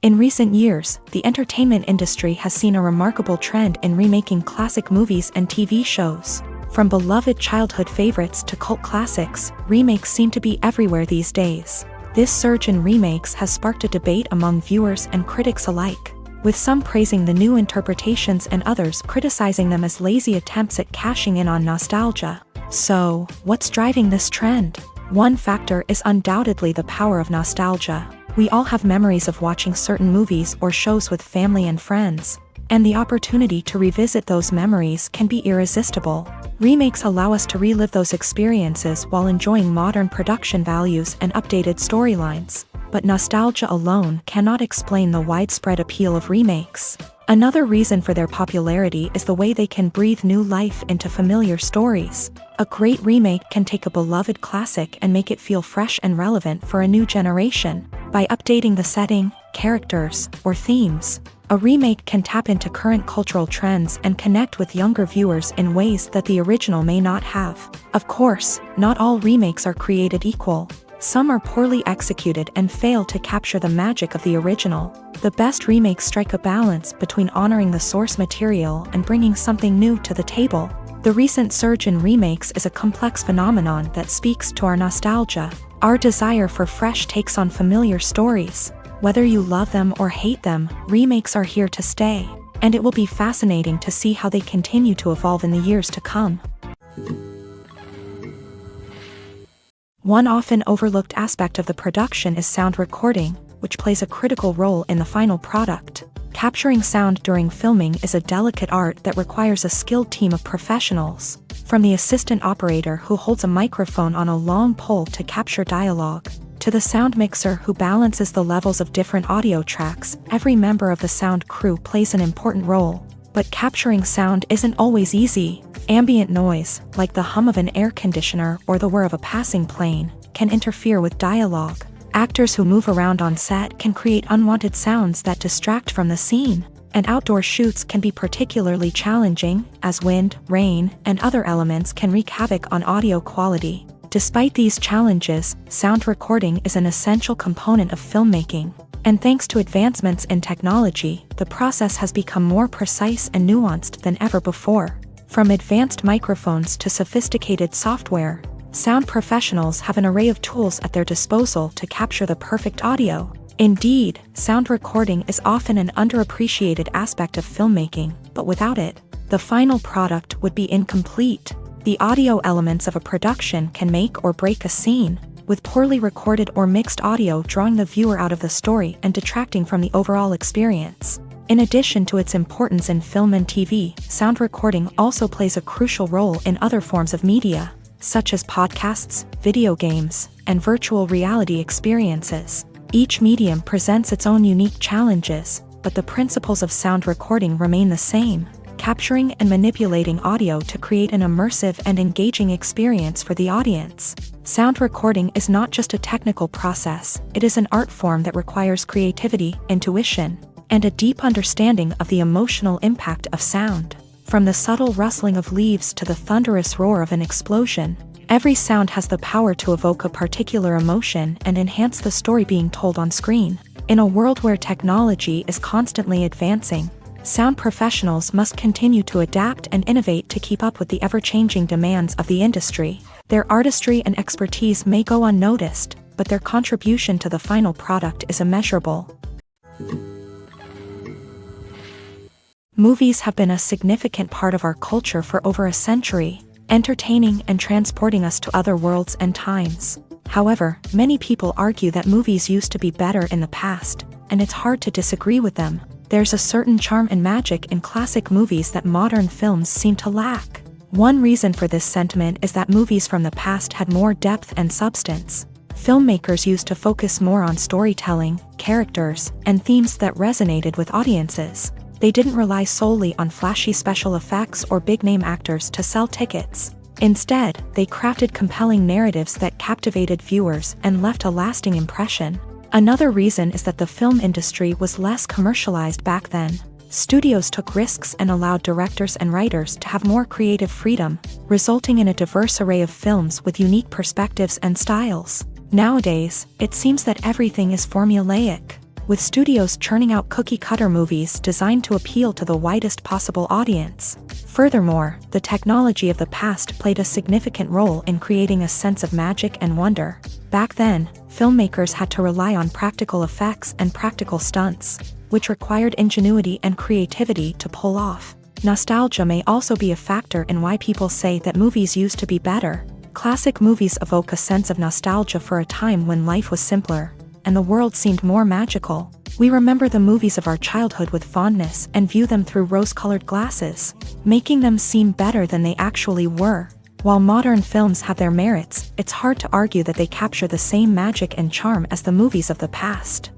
In recent years, the entertainment industry has seen a remarkable trend in remaking classic movies and TV shows. From beloved childhood favorites to cult classics, remakes seem to be everywhere these days. This surge in remakes has sparked a debate among viewers and critics alike, with some praising the new interpretations and others criticizing them as lazy attempts at cashing in on nostalgia. So, what's driving this trend? One factor is undoubtedly the power of nostalgia. We all have memories of watching certain movies or shows with family and friends, and the opportunity to revisit those memories can be irresistible. Remakes allow us to relive those experiences while enjoying modern production values and updated storylines, but nostalgia alone cannot explain the widespread appeal of remakes. Another reason for their popularity is the way they can breathe new life into familiar stories. A great remake can take a beloved classic and make it feel fresh and relevant for a new generation. By updating the setting, characters, or themes, a remake can tap into current cultural trends and connect with younger viewers in ways that the original may not have. Of course, not all remakes are created equal. Some are poorly executed and fail to capture the magic of the original. The best remakes strike a balance between honoring the source material and bringing something new to the table. The recent surge in remakes is a complex phenomenon that speaks to our nostalgia, our desire for fresh takes on familiar stories. Whether you love them or hate them, remakes are here to stay, and it will be fascinating to see how they continue to evolve in the years to come. One often overlooked aspect of the production is sound recording, which plays a critical role in the final product. Capturing sound during filming is a delicate art that requires a skilled team of professionals, from the assistant operator who holds a microphone on a long pole to capture dialogue, to the sound mixer who balances the levels of different audio tracks. Every member of the sound crew plays an important role. But capturing sound isn't always easy. Ambient noise, like the hum of an air conditioner or the whir of a passing plane, can interfere with dialogue. Actors who move around on set can create unwanted sounds that distract from the scene. And outdoor shoots can be particularly challenging, as wind, rain, and other elements can wreak havoc on audio quality. Despite these challenges, sound recording is an essential component of filmmaking. And thanks to advancements in technology, the process has become more precise and nuanced than ever before. From advanced microphones to sophisticated software, sound professionals have an array of tools at their disposal to capture the perfect audio. Indeed, sound recording is often an underappreciated aspect of filmmaking, but without it, the final product would be incomplete. The audio elements of a production can make or break a scene, with poorly recorded or mixed audio drawing the viewer out of the story and detracting from the overall experience. In addition to its importance in film and TV, sound recording also plays a crucial role in other forms of media, such as podcasts, video games, and virtual reality experiences. Each medium presents its own unique challenges, but the principles of sound recording remain the same: capturing and manipulating audio to create an immersive and engaging experience for the audience. Sound recording is not just a technical process, it is an art form that requires creativity, intuition, and a deep understanding of the emotional impact of sound. From the subtle rustling of leaves to the thunderous roar of an explosion, every sound has the power to evoke a particular emotion and enhance the story being told on screen. In a world where technology is constantly advancing, sound professionals must continue to adapt and innovate to keep up with the ever-changing demands of the industry. Their artistry and expertise may go unnoticed, but their contribution to the final product is immeasurable. Movies have been a significant part of our culture for over a century, entertaining and transporting us to other worlds and times. However, many people argue that movies used to be better in the past, and it's hard to disagree with them. There's a certain charm and magic in classic movies that modern films seem to lack. One reason for this sentiment is that movies from the past had more depth and substance. Filmmakers used to focus more on storytelling, characters, and themes that resonated with audiences. They didn't rely solely on flashy special effects or big-name actors to sell tickets. Instead, they crafted compelling narratives that captivated viewers and left a lasting impression. Another reason is that the film industry was less commercialized back then. Studios took risks and allowed directors and writers to have more creative freedom, resulting in a diverse array of films with unique perspectives and styles. Nowadays, it seems that everything is formulaic, with studios churning out cookie-cutter movies designed to appeal to the widest possible audience. Furthermore, the technology of the past played a significant role in creating a sense of magic and wonder. Back then, filmmakers had to rely on practical effects and practical stunts, which required ingenuity and creativity to pull off. Nostalgia may also be a factor in why people say that movies used to be better. Classic movies evoke a sense of nostalgia for a time when life was simpler, and the world seemed more magical. We remember the movies of our childhood with fondness and view them through rose-colored glasses, making them seem better than they actually were. While modern films have their merits, it's hard to argue that they capture the same magic and charm as the movies of the past.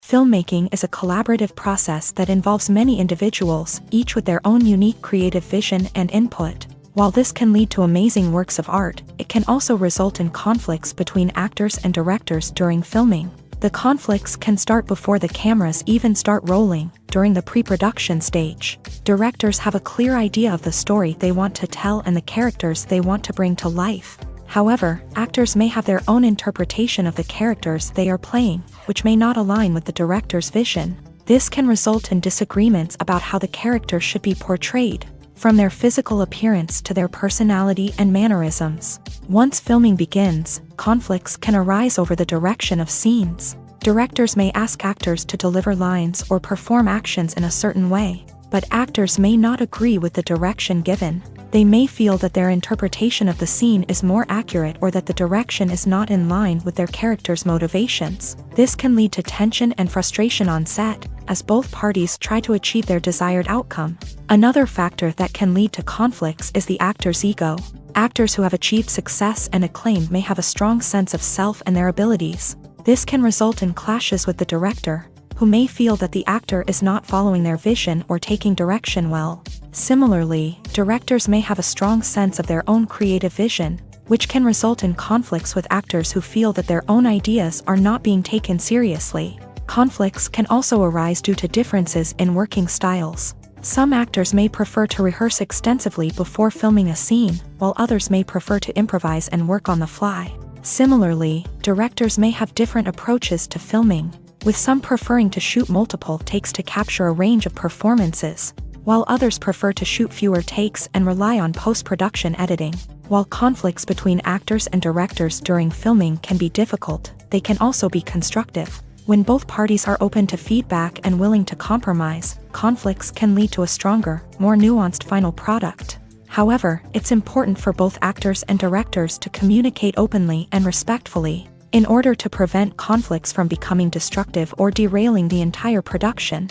Filmmaking is a collaborative process that involves many individuals, each with their own unique creative vision and input. While this can lead to amazing works of art, it can also result in conflicts between actors and directors during filming. The conflicts can start before the cameras even start rolling, during the pre-production stage. Directors have a clear idea of the story they want to tell and the characters they want to bring to life. However, actors may have their own interpretation of the characters they are playing, which may not align with the director's vision. This can result in disagreements about how the character should be portrayed, from their physical appearance to their personality and mannerisms. Once filming begins, conflicts can arise over the direction of scenes. Directors may ask actors to deliver lines or perform actions in a certain way, but actors may not agree with the direction given. They may feel that their interpretation of the scene is more accurate or that the direction is not in line with their character's motivations. This can lead to tension and frustration on set, as both parties try to achieve their desired outcome. Another factor that can lead to conflicts is the actor's ego. Actors who have achieved success and acclaim may have a strong sense of self and their abilities. This can result in clashes with the director, who may feel that the actor is not following their vision or taking direction well. Similarly, directors may have a strong sense of their own creative vision, which can result in conflicts with actors who feel that their own ideas are not being taken seriously. Conflicts can also arise due to differences in working styles. Some actors may prefer to rehearse extensively before filming a scene, while others may prefer to improvise and work on the fly. Similarly, directors may have different approaches to filming, with some preferring to shoot multiple takes to capture a range of performances, while others prefer to shoot fewer takes and rely on post-production editing. While conflicts between actors and directors during filming can be difficult, they can also be constructive. When both parties are open to feedback and willing to compromise, conflicts can lead to a stronger, more nuanced final product. However, it's important for both actors and directors to communicate openly and respectfully, in order to prevent conflicts from becoming destructive or derailing the entire production.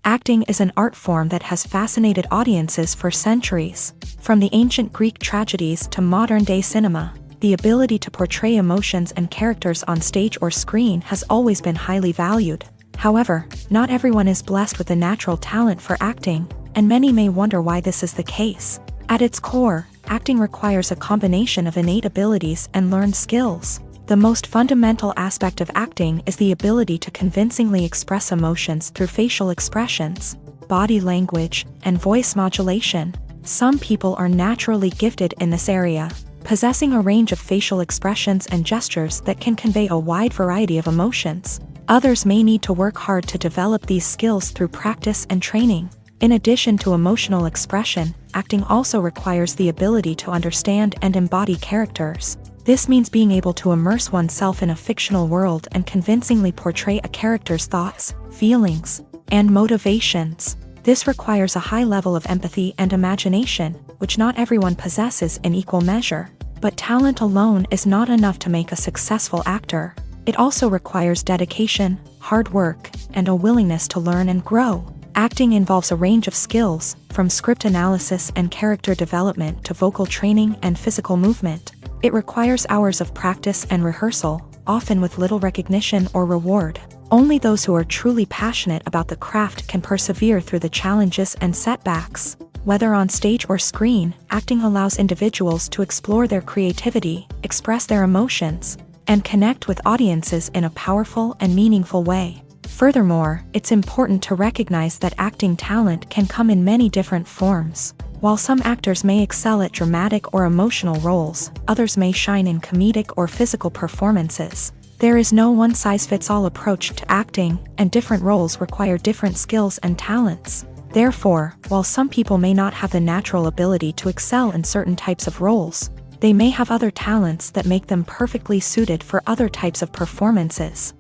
Acting is an art form that has fascinated audiences for centuries. From the ancient Greek tragedies to modern-day cinema, the ability to portray emotions and characters on stage or screen has always been highly valued. However, not everyone is blessed with a natural talent for acting, and many may wonder why this is the case. At its core, acting requires a combination of innate abilities and learned skills. The most fundamental aspect of acting is the ability to convincingly express emotions through facial expressions, body language, and voice modulation. Some people are naturally gifted in this area, possessing a range of facial expressions and gestures that can convey a wide variety of emotions. Others may need to work hard to develop these skills through practice and training. In addition to emotional expression, acting also requires the ability to understand and embody characters. This means being able to immerse oneself in a fictional world and convincingly portray a character's thoughts, feelings, and motivations. This requires a high level of empathy and imagination, which not everyone possesses in equal measure. But talent alone is not enough to make a successful actor. It also requires dedication, hard work, and a willingness to learn and grow. Acting involves a range of skills, from script analysis and character development to vocal training and physical movement. It requires hours of practice and rehearsal, often with little recognition or reward. Only those who are truly passionate about the craft can persevere through the challenges and setbacks. Whether on stage or screen, acting allows individuals to explore their creativity, express their emotions, and connect with audiences in a powerful and meaningful way. Furthermore, it's important to recognize that acting talent can come in many different forms. While some actors may excel at dramatic or emotional roles, others may shine in comedic or physical performances. There is no one-size-fits-all approach to acting, and different roles require different skills and talents. Therefore, while some people may not have the natural ability to excel in certain types of roles, they may have other talents that make them perfectly suited for other types of performances.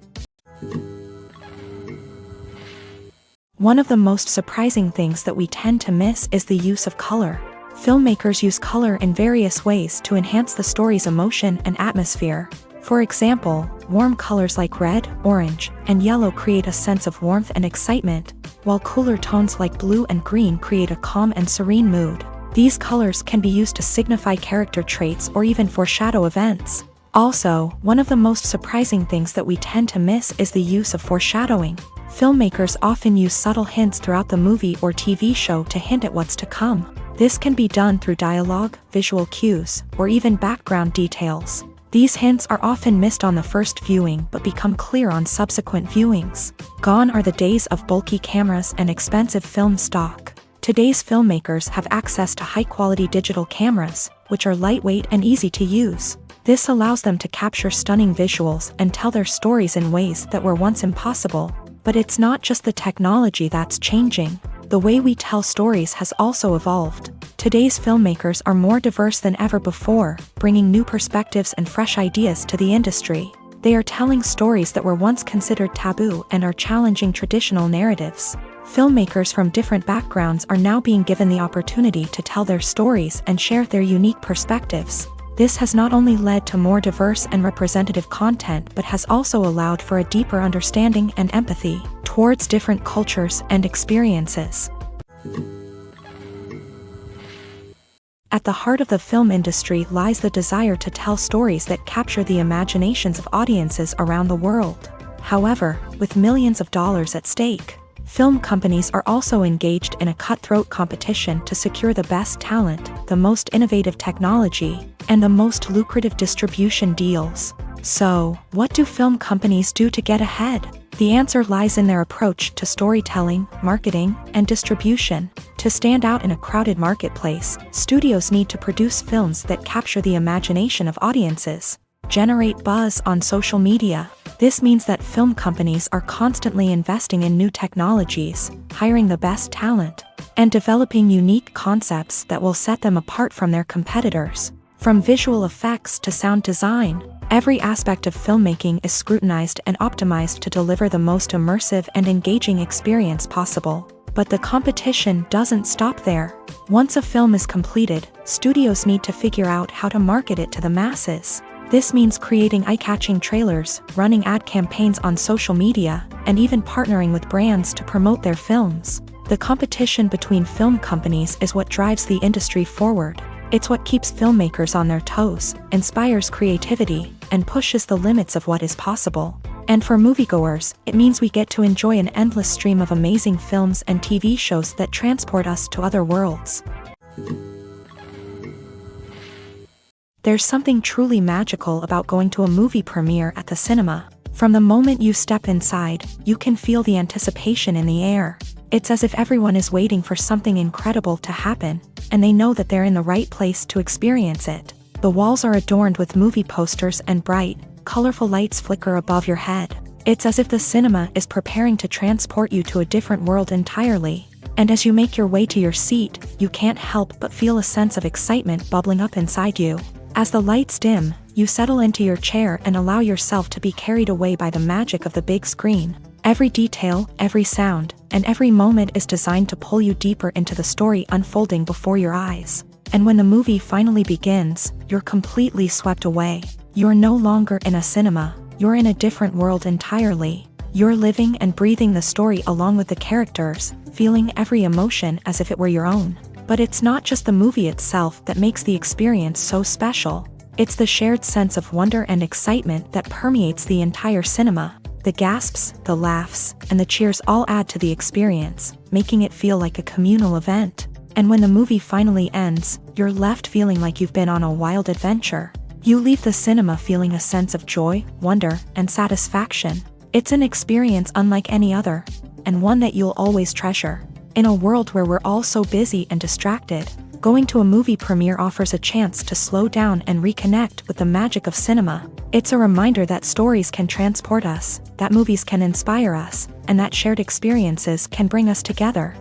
One of the most surprising things that we tend to miss is the use of color. Filmmakers use color in various ways to enhance the story's emotion and atmosphere. For example, warm colors like red, orange, and yellow create a sense of warmth and excitement, while cooler tones like blue and green create a calm and serene mood. These colors can be used to signify character traits or even foreshadow events. Also, one of the most surprising things that we tend to miss is the use of foreshadowing. Filmmakers often use subtle hints throughout the movie or TV show to hint at what's to come. This can be done through dialogue, visual cues, or even background details. These hints are often missed on the first viewing but become clear on subsequent viewings. Gone are the days of bulky cameras and expensive film stock. Today's filmmakers have access to high-quality digital cameras, which are lightweight and easy to use. This allows them to capture stunning visuals and tell their stories in ways that were once impossible. But it's not just the technology that's changing. The way we tell stories has also evolved. Today's filmmakers are more diverse than ever before, bringing new perspectives and fresh ideas to the industry. They are telling stories that were once considered taboo and are challenging traditional narratives. Filmmakers from different backgrounds are now being given the opportunity to tell their stories and share their unique perspectives. This has not only led to more diverse and representative content but has also allowed for a deeper understanding and empathy towards different cultures and experiences. At the heart of the film industry lies the desire to tell stories that capture the imaginations of audiences around the world. However, with millions of dollars at stake, film companies are also engaged in a cutthroat competition to secure the best talent, the most innovative technology, and the most lucrative distribution deals. So, what do film companies do to get ahead? The answer lies in their approach to storytelling, marketing, and distribution. To stand out in a crowded marketplace, studios need to produce films that capture the imagination of audiences, generate buzz on social media. This means that film companies are constantly investing in new technologies, hiring the best talent, and developing unique concepts that will set them apart from their competitors. From visual effects to sound design, every aspect of filmmaking is scrutinized and optimized to deliver the most immersive and engaging experience possible. But the competition doesn't stop there. Once a film is completed, studios need to figure out how to market it to the masses. This means creating eye-catching trailers, running ad campaigns on social media, and even partnering with brands to promote their films. The competition between film companies is what drives the industry forward. It's what keeps filmmakers on their toes, inspires creativity, and pushes the limits of what is possible. And for moviegoers, it means we get to enjoy an endless stream of amazing films and TV shows that transport us to other worlds. There's something truly magical about going to a movie premiere at the cinema. From the moment you step inside, you can feel the anticipation in the air. It's as if everyone is waiting for something incredible to happen, and they know that they're in the right place to experience it. The walls are adorned with movie posters and bright, colorful lights flicker above your head. It's as if the cinema is preparing to transport you to a different world entirely. And as you make your way to your seat, you can't help but feel a sense of excitement bubbling up inside you. As the lights dim, you settle into your chair and allow yourself to be carried away by the magic of the big screen. Every detail, every sound, and every moment is designed to pull you deeper into the story unfolding before your eyes. And when the movie finally begins, you're completely swept away. You're no longer in a cinema, you're in a different world entirely. You're living and breathing the story along with the characters, feeling every emotion as if it were your own. But it's not just the movie itself that makes the experience so special. It's the shared sense of wonder and excitement that permeates the entire cinema. The gasps, the laughs, and the cheers all add to the experience, making it feel like a communal event. And when the movie finally ends, you're left feeling like you've been on a wild adventure. You leave the cinema feeling a sense of joy, wonder, and satisfaction. It's an experience unlike any other, and one that you'll always treasure. In a world where we're all so busy and distracted, going to a movie premiere offers a chance to slow down and reconnect with the magic of cinema. It's a reminder that stories can transport us, that movies can inspire us, and that shared experiences can bring us together.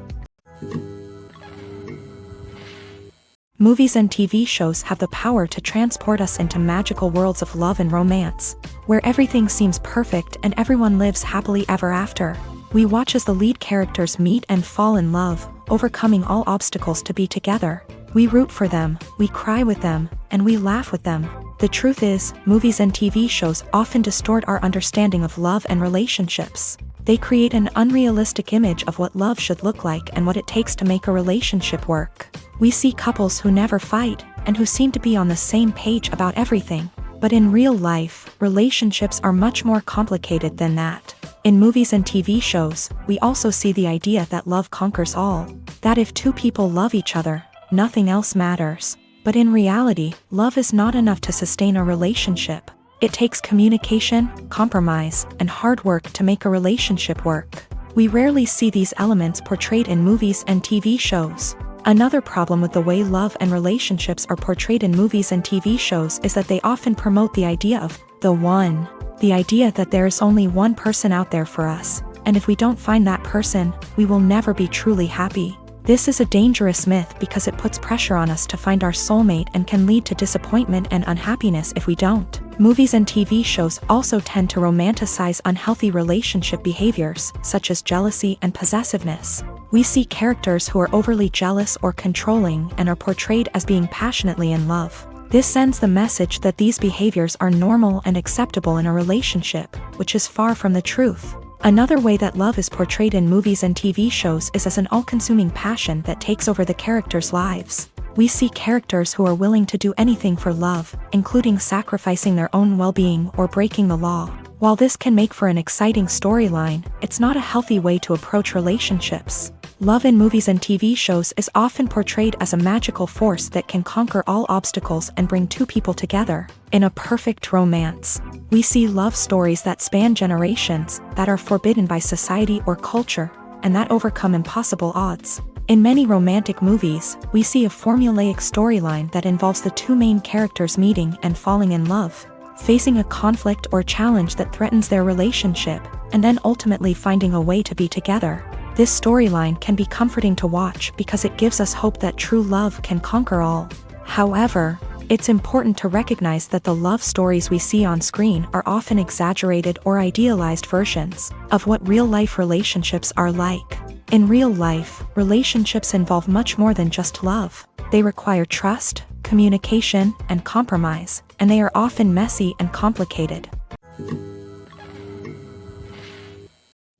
Movies and TV shows have the power to transport us into magical worlds of love and romance, where everything seems perfect and everyone lives happily ever after. We watch as the lead characters meet and fall in love, overcoming all obstacles to be together. We root for them, we cry with them, and we laugh with them. The truth is, movies and TV shows often distort our understanding of love and relationships. They create an unrealistic image of what love should look like and what it takes to make a relationship work. We see couples who never fight, and who seem to be on the same page about everything. But in real life, relationships are much more complicated than that. In movies and TV shows, we also see the idea that love conquers all. That if two people love each other, nothing else matters. But in reality, love is not enough to sustain a relationship. It takes communication, compromise, and hard work to make a relationship work. We rarely see these elements portrayed in movies and TV shows. Another problem with the way love and relationships are portrayed in movies and TV shows is that they often promote the idea of the one. The idea that there is only one person out there for us, and if we don't find that person, we will never be truly happy. This is a dangerous myth because it puts pressure on us to find our soulmate and can lead to disappointment and unhappiness if we don't. Movies and TV shows also tend to romanticize unhealthy relationship behaviors, such as jealousy and possessiveness. We see characters who are overly jealous or controlling and are portrayed as being passionately in love. This sends the message that these behaviors are normal and acceptable in a relationship, which is far from the truth. Another way that love is portrayed in movies and TV shows is as an all-consuming passion that takes over the characters' lives. We see characters who are willing to do anything for love, including sacrificing their own well-being or breaking the law. While this can make for an exciting storyline, it's not a healthy way to approach relationships. Love in movies and TV shows is often portrayed as a magical force that can conquer all obstacles and bring two people together. In a perfect romance, we see love stories that span generations, that are forbidden by society or culture, and that overcome impossible odds. In many romantic movies, we see a formulaic storyline that involves the two main characters meeting and falling in love, facing a conflict or challenge that threatens their relationship, and then ultimately finding a way to be together. This storyline can be comforting to watch because it gives us hope that true love can conquer all. However, it's important to recognize that the love stories we see on screen are often exaggerated or idealized versions of what real-life relationships are like. In real life, relationships involve much more than just love. They require trust, communication, and compromise, and they are often messy and complicated.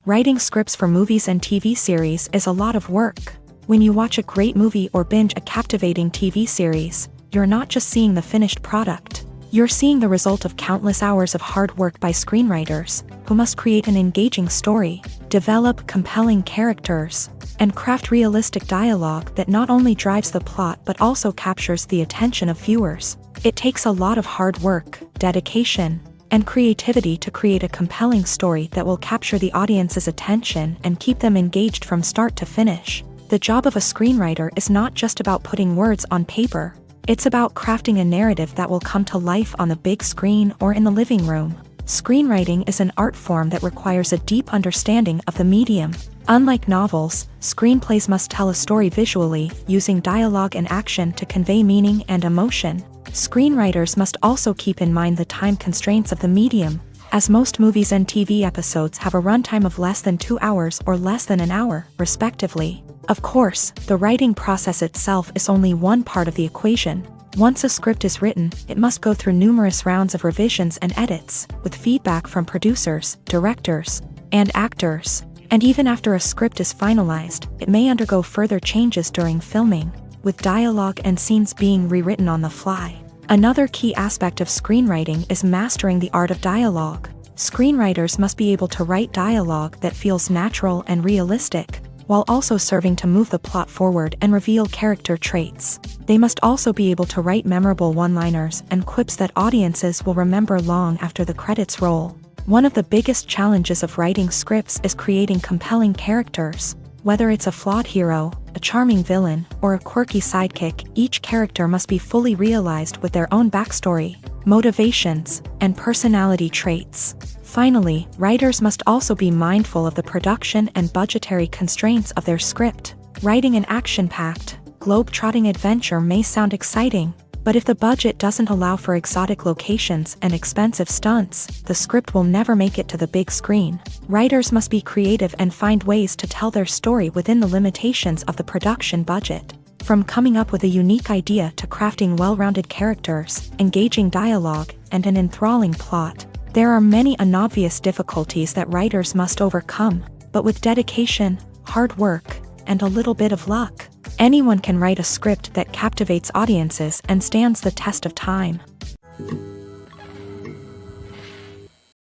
Writing scripts for movies and TV series is a lot of work. When you watch a great movie or binge a captivating TV series, you're not just seeing the finished product. You're seeing the result of countless hours of hard work by screenwriters, who must create an engaging story, develop compelling characters, and craft realistic dialogue that not only drives the plot but also captures the attention of viewers. It takes a lot of hard work, dedication, and creativity to create a compelling story that will capture the audience's attention and keep them engaged from start to finish. The job of a screenwriter is not just about putting words on paper. It's about crafting a narrative that will come to life on the big screen or in the living room. Screenwriting is an art form that requires a deep understanding of the medium. Unlike novels, screenplays must tell a story visually, using dialogue and action to convey meaning and emotion. Screenwriters must also keep in mind the time constraints of the medium, as most movies and TV episodes have a runtime of less than 2 hours or less than an hour, respectively. Of course, the writing process itself is only one part of the equation. Once a script is written, it must go through numerous rounds of revisions and edits, with feedback from producers, directors, and actors. And even after a script is finalized, it may undergo further changes during filming, with dialogue and scenes being rewritten on the fly. Another key aspect of screenwriting is mastering the art of dialogue. Screenwriters must be able to write dialogue that feels natural and realistic, while also serving to move the plot forward and reveal character traits. They must also be able to write memorable one-liners and quips that audiences will remember long after the credits roll. One of the biggest challenges of writing scripts is creating compelling characters. Whether it's a flawed hero, a charming villain, or a quirky sidekick, each character must be fully realized with their own backstory, motivations, and personality traits. Finally, writers must also be mindful of the production and budgetary constraints of their script. Writing an action-packed, globe-trotting adventure may sound exciting, but if the budget doesn't allow for exotic locations and expensive stunts, the script will never make it to the big screen. Writers must be creative and find ways to tell their story within the limitations of the production budget. From coming up with a unique idea to crafting well-rounded characters, engaging dialogue, and an enthralling plot, there are many unobvious difficulties that writers must overcome, but with dedication, hard work, and a little bit of luck, anyone can write a script that captivates audiences and stands the test of time.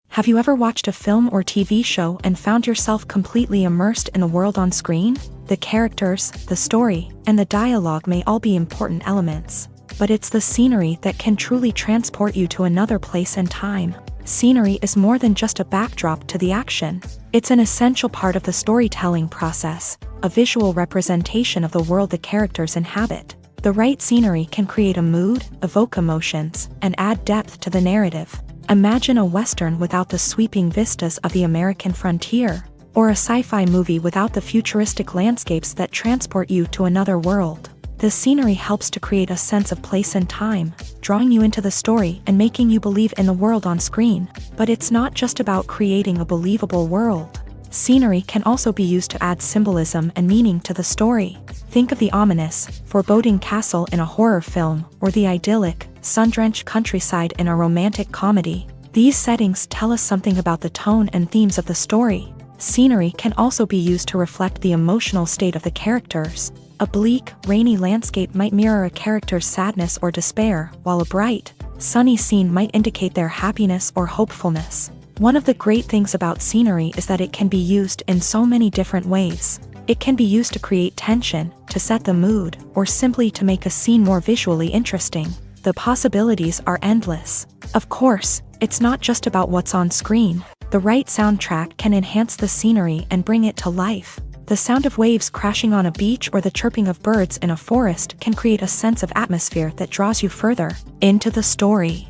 Have you ever watched a film or TV show and found yourself completely immersed in the world on screen? The characters, the story, and the dialogue may all be important elements, but it's the scenery that can truly transport you to another place and time. Scenery is more than just a backdrop to the action. It's an essential part of the storytelling process, a visual representation of the world the characters inhabit. The right scenery can create a mood, evoke emotions, and add depth to the narrative. Imagine a Western without the sweeping vistas of the American frontier, or a sci-fi movie without the futuristic landscapes that transport you to another world. The scenery helps to create a sense of place and time, drawing you into the story and making you believe in the world on screen. But it's not just about creating a believable world. Scenery can also be used to add symbolism and meaning to the story. Think of the ominous, foreboding castle in a horror film, or the idyllic, sun-drenched countryside in a romantic comedy. These settings tell us something about the tone and themes of the story. Scenery can also be used to reflect the emotional state of the characters. A bleak, rainy landscape might mirror a character's sadness or despair, while a bright, sunny scene might indicate their happiness or hopefulness. One of the great things about scenery is that it can be used in so many different ways. It can be used to create tension, to set the mood, or simply to make a scene more visually interesting. The possibilities are endless. Of course, it's not just about what's on screen. The right soundtrack can enhance the scenery and bring it to life. The sound of waves crashing on a beach or the chirping of birds in a forest can create a sense of atmosphere that draws you further into the story.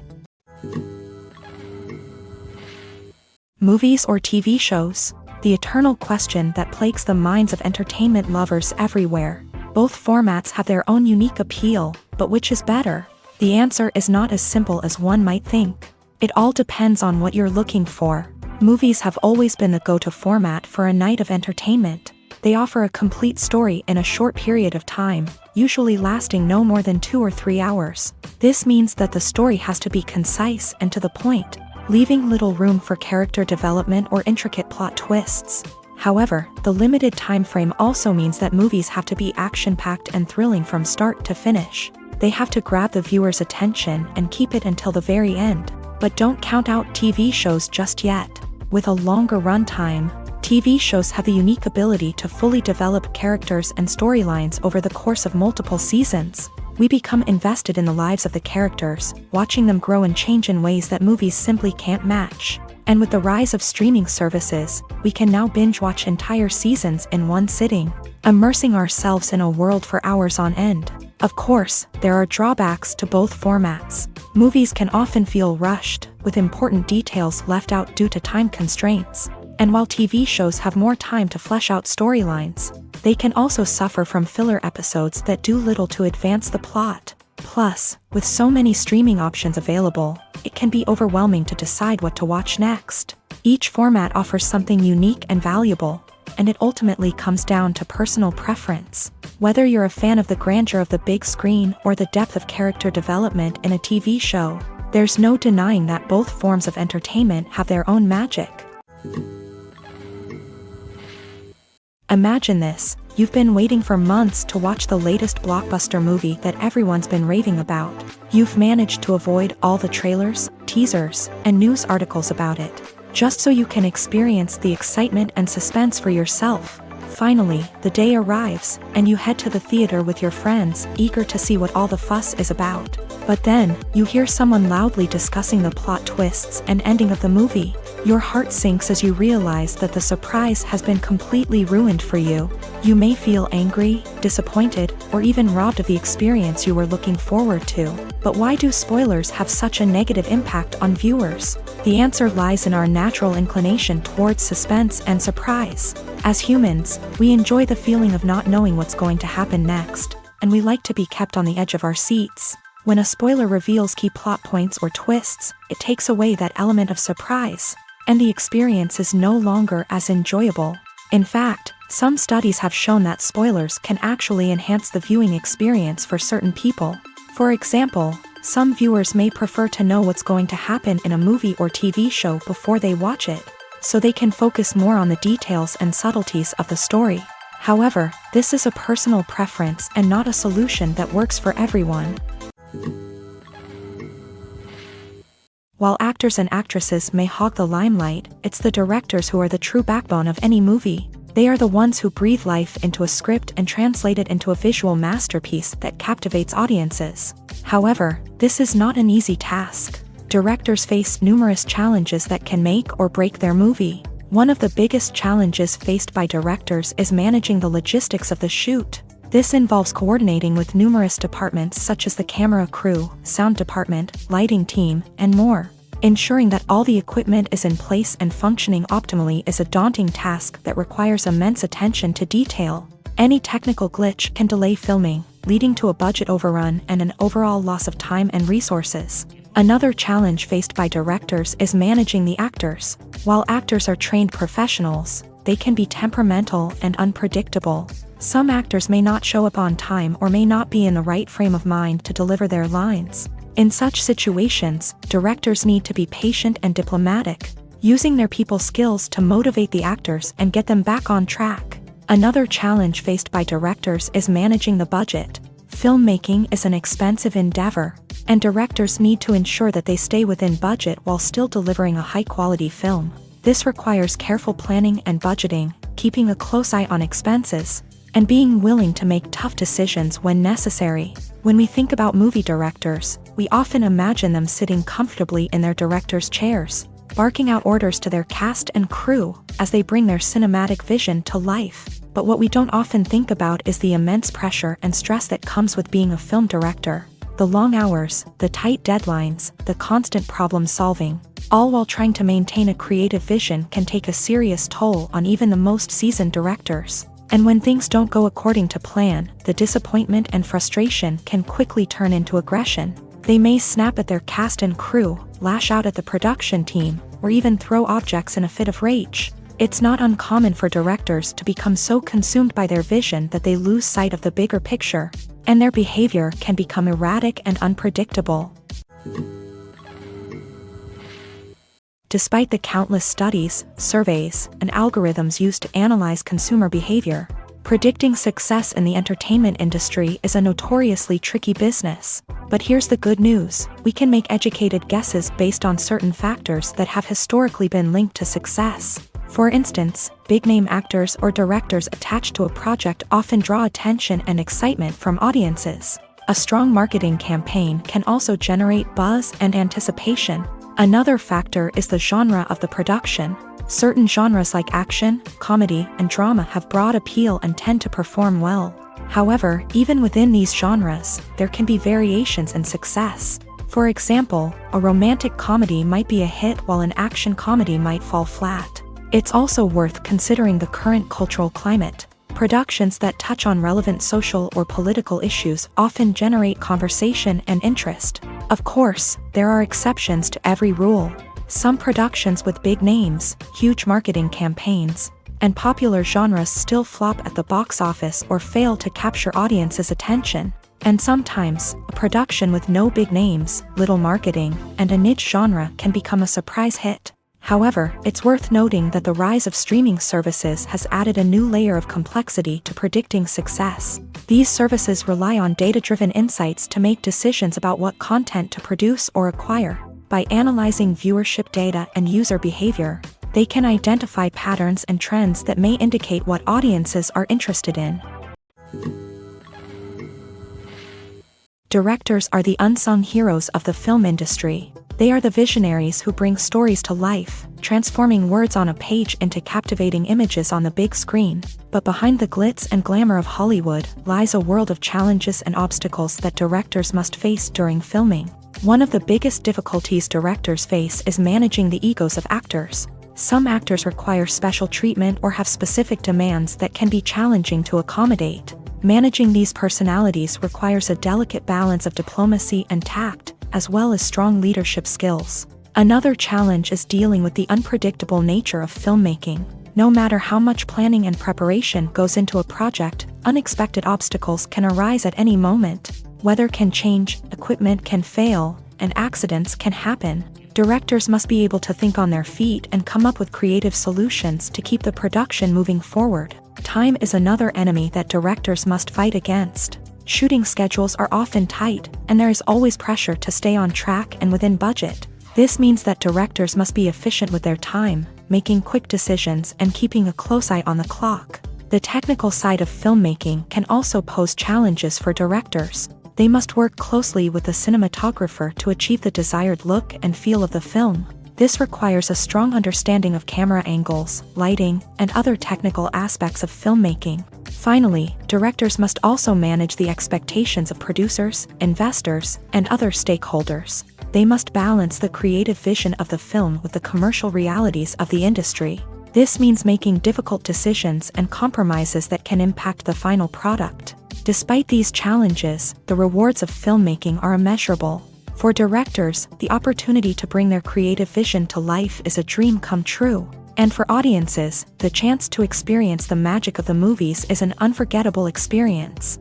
Movies or TV shows? The eternal question that plagues the minds of entertainment lovers everywhere. Both formats have their own unique appeal, but which is better? The answer is not as simple as one might think. It all depends on what you're looking for. Movies have always been the go-to format for a night of entertainment. They offer a complete story in a short period of time, usually lasting no more than 2 or 3 hours. This means that the story has to be concise and to the point, leaving little room for character development or intricate plot twists. However, the limited time frame also means that movies have to be action-packed and thrilling from start to finish. They have to grab the viewer's attention and keep it until the very end. But don't count out TV shows just yet. With a longer runtime, TV shows have the unique ability to fully develop characters and storylines over the course of multiple seasons. We become invested in the lives of the characters, watching them grow and change in ways that movies simply can't match. And with the rise of streaming services, we can now binge-watch entire seasons in one sitting, immersing ourselves in a world for hours on end. Of course, there are drawbacks to both formats. Movies can often feel rushed, with important details left out due to time constraints. And while TV shows have more time to flesh out storylines, they can also suffer from filler episodes that do little to advance the plot. Plus, with so many streaming options available, it can be overwhelming to decide what to watch next. Each format offers something unique and valuable, and it ultimately comes down to personal preference. Whether you're a fan of the grandeur of the big screen or the depth of character development in a TV show, there's no denying that both forms of entertainment have their own magic. Imagine this: You've been waiting for months to watch the latest blockbuster movie that everyone's been raving about. You've managed to avoid all the trailers, teasers, and news articles about it, just so you can experience the excitement and suspense for yourself. Finally, the day arrives, and you head to the theater with your friends, eager to see what all the fuss is about. But then, you hear someone loudly discussing the plot twists and ending of the movie. Your heart sinks as you realize that the surprise has been completely ruined for you. You may feel angry, disappointed, or even robbed of the experience you were looking forward to. But why do spoilers have such a negative impact on viewers? The answer lies in our natural inclination towards suspense and surprise. As humans, we enjoy the feeling of not knowing what's going to happen next, and we like to be kept on the edge of our seats. When a spoiler reveals key plot points or twists, it takes away that element of surprise, and the experience is no longer as enjoyable. In fact, some studies have shown that spoilers can actually enhance the viewing experience for certain people. For example, some viewers may prefer to know what's going to happen in a movie or TV show before they watch it, so they can focus more on the details and subtleties of the story. However, this is a personal preference and not a solution that works for everyone. While actors and actresses may hog the limelight, it's the directors who are the true backbone of any movie. They are the ones who breathe life into a script and translate it into a visual masterpiece that captivates audiences. However, this is not an easy task. Directors face numerous challenges that can make or break their movie. One of the biggest challenges faced by directors is managing the logistics of the shoot. This involves coordinating with numerous departments such as the camera crew, sound department, lighting team, and more. Ensuring that all the equipment is in place and functioning optimally is a daunting task that requires immense attention to detail. Any technical glitch can delay filming, leading to a budget overrun and an overall loss of time and resources. Another challenge faced by directors is managing the actors. While actors are trained professionals, they can be temperamental and unpredictable. Some actors may not show up on time or may not be in the right frame of mind to deliver their lines. In such situations, directors need to be patient and diplomatic, using their people skills to motivate the actors and get them back on track. Another challenge faced by directors is managing the budget. Filmmaking is an expensive endeavor, and directors need to ensure that they stay within budget while still delivering a high-quality film. This requires careful planning and budgeting, keeping a close eye on expenses, and being willing to make tough decisions when necessary. When we think about movie directors, we often imagine them sitting comfortably in their director's chairs, barking out orders to their cast and crew as they bring their cinematic vision to life. But what we don't often think about is the immense pressure and stress that comes with being a film director. The long hours, the tight deadlines, the constant problem solving, all while trying to maintain a creative vision can take a serious toll on even the most seasoned directors. And when things don't go according to plan, the disappointment and frustration can quickly turn into aggression. They may snap at their cast and crew, lash out at the production team, or even throw objects in a fit of rage. It's not uncommon for directors to become so consumed by their vision that they lose sight of the bigger picture, and their behavior can become erratic and unpredictable. Despite the countless studies, surveys, and algorithms used to analyze consumer behavior, predicting success in the entertainment industry is a notoriously tricky business. But here's the good news: we can make educated guesses based on certain factors that have historically been linked to success. For instance, big-name actors or directors attached to a project often draw attention and excitement from audiences. A strong marketing campaign can also generate buzz and anticipation. Another factor is the genre of the production. Certain genres like action, comedy, and drama have broad appeal and tend to perform well. However, even within these genres, there can be variations in success. For example, a romantic comedy might be a hit while an action comedy might fall flat. It's also worth considering the current cultural climate. Productions that touch on relevant social or political issues often generate conversation and interest. Of course, there are exceptions to every rule. Some productions with big names, huge marketing campaigns, and popular genres still flop at the box office or fail to capture audiences' attention. And sometimes, a production with no big names, little marketing, and a niche genre can become a surprise hit. However, it's worth noting that the rise of streaming services has added a new layer of complexity to predicting success. These services rely on data-driven insights to make decisions about what content to produce or acquire. By analyzing viewership data and user behavior, they can identify patterns and trends that may indicate what audiences are interested in. Directors are the unsung heroes of the film industry. They are the visionaries who bring stories to life, transforming words on a page into captivating images on the big screen. But behind the glitz and glamour of Hollywood lies a world of challenges and obstacles that directors must face during filming. One of the biggest difficulties directors face is managing the egos of actors. Some actors require special treatment or have specific demands that can be challenging to accommodate. Managing these personalities requires a delicate balance of diplomacy and tact, as well as strong leadership skills. Another challenge is dealing with the unpredictable nature of filmmaking. No matter how much planning and preparation goes into a project, unexpected obstacles can arise at any moment. Weather can change, equipment can fail, and accidents can happen. Directors must be able to think on their feet and come up with creative solutions to keep the production moving forward. Time is another enemy that directors must fight against. Shooting schedules are often tight, and there is always pressure to stay on track and within budget. This means that directors must be efficient with their time, making quick decisions and keeping a close eye on the clock. The technical side of filmmaking can also pose challenges for directors. They must work closely with the cinematographer to achieve the desired look and feel of the film. This requires a strong understanding of camera angles, lighting, and other technical aspects of filmmaking. Finally, directors must also manage the expectations of producers, investors, and other stakeholders. They must balance the creative vision of the film with the commercial realities of the industry. This means making difficult decisions and compromises that can impact the final product. Despite these challenges, the rewards of filmmaking are immeasurable. For directors, the opportunity to bring their creative vision to life is a dream come true. And for audiences, the chance to experience the magic of the movies is an unforgettable experience.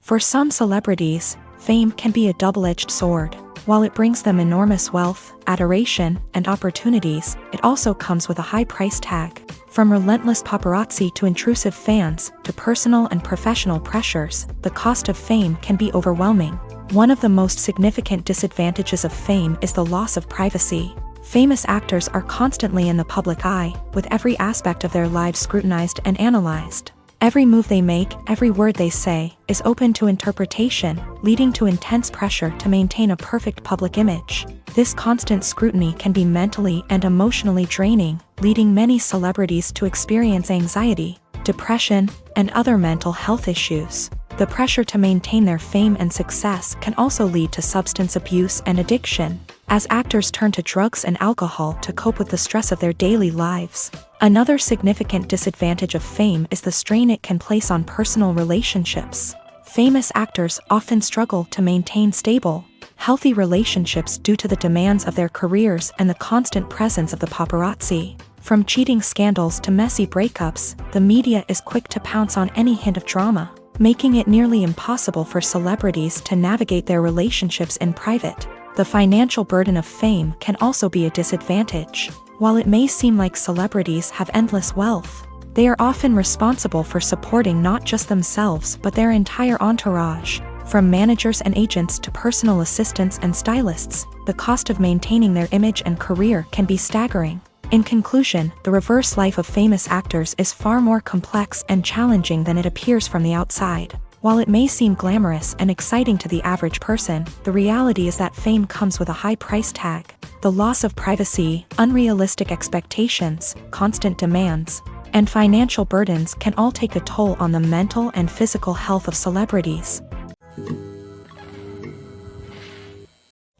For some celebrities, fame can be a double-edged sword. While it brings them enormous wealth, adoration, and opportunities, it also comes with a high price tag. From relentless paparazzi to intrusive fans, to personal and professional pressures, the cost of fame can be overwhelming. One of the most significant disadvantages of fame is the loss of privacy. Famous actors are constantly in the public eye, with every aspect of their lives scrutinized and analyzed. Every move they make, every word they say, is open to interpretation, leading to intense pressure to maintain a perfect public image. This constant scrutiny can be mentally and emotionally draining, leading many celebrities to experience anxiety, depression, and other mental health issues. The pressure to maintain their fame and success can also lead to substance abuse and addiction, as actors turn to drugs and alcohol to cope with the stress of their daily lives. Another significant disadvantage of fame is the strain it can place on personal relationships. Famous actors often struggle to maintain stable, healthy relationships due to the demands of their careers and the constant presence of the paparazzi. From cheating scandals to messy breakups, the media is quick to pounce on any hint of drama, making it nearly impossible for celebrities to navigate their relationships in private. The financial burden of fame can also be a disadvantage. While it may seem like celebrities have endless wealth, they are often responsible for supporting not just themselves but their entire entourage. From managers and agents to personal assistants and stylists, the cost of maintaining their image and career can be staggering. In conclusion, the reverse life of famous actors is far more complex and challenging than it appears from the outside. While it may seem glamorous and exciting to the average person, the reality is that fame comes with a high price tag. The loss of privacy, unrealistic expectations, constant demands, and financial burdens can all take a toll on the mental and physical health of celebrities.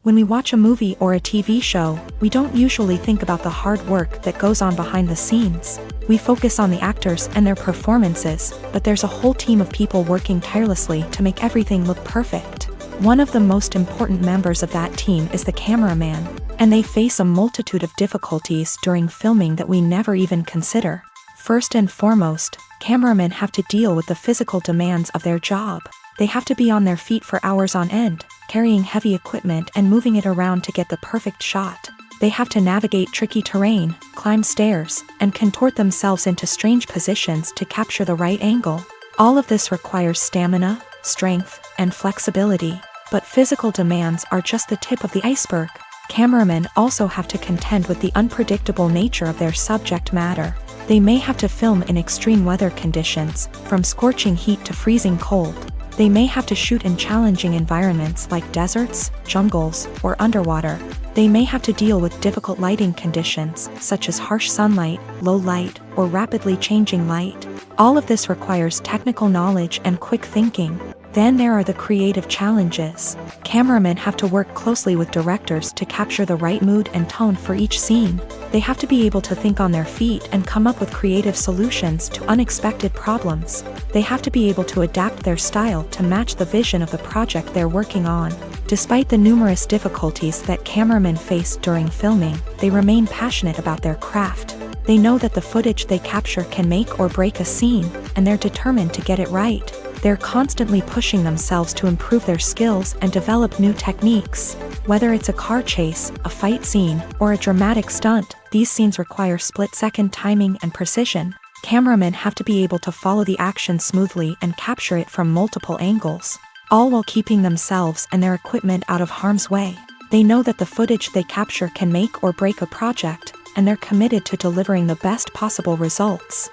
When we watch a movie or a TV show, we don't usually think about the hard work that goes on behind the scenes. We focus on the actors and their performances, but there's a whole team of people working tirelessly to make everything look perfect. One of the most important members of that team is the cameraman, and they face a multitude of difficulties during filming that we never even consider. First and foremost, cameramen have to deal with the physical demands of their job. They have to be on their feet for hours on end, carrying heavy equipment and moving it around to get the perfect shot. They have to navigate tricky terrain, climb stairs, and contort themselves into strange positions to capture the right angle. All of this requires stamina, strength, and flexibility. But physical demands are just the tip of the iceberg. Cameramen also have to contend with the unpredictable nature of their subject matter. They may have to film in extreme weather conditions, from scorching heat to freezing cold. They may have to shoot in challenging environments like deserts, jungles, or underwater. They may have to deal with difficult lighting conditions, such as harsh sunlight, low light, or rapidly changing light. All of this requires technical knowledge and quick thinking. Then there are the creative challenges. Cameramen have to work closely with directors to capture the right mood and tone for each scene. They have to be able to think on their feet and come up with creative solutions to unexpected problems. They have to be able to adapt their style to match the vision of the project they're working on. Despite the numerous difficulties that cameramen face during filming, they remain passionate about their craft. They know that the footage they capture can make or break a scene, and they're determined to get it right. They're constantly pushing themselves to improve their skills and develop new techniques. Whether it's a car chase, a fight scene, or a dramatic stunt, these scenes require split-second timing and precision. Cameramen have to be able to follow the action smoothly and capture it from multiple angles, all while keeping themselves and their equipment out of harm's way. They know that the footage they capture can make or break a project, and they're committed to delivering the best possible results.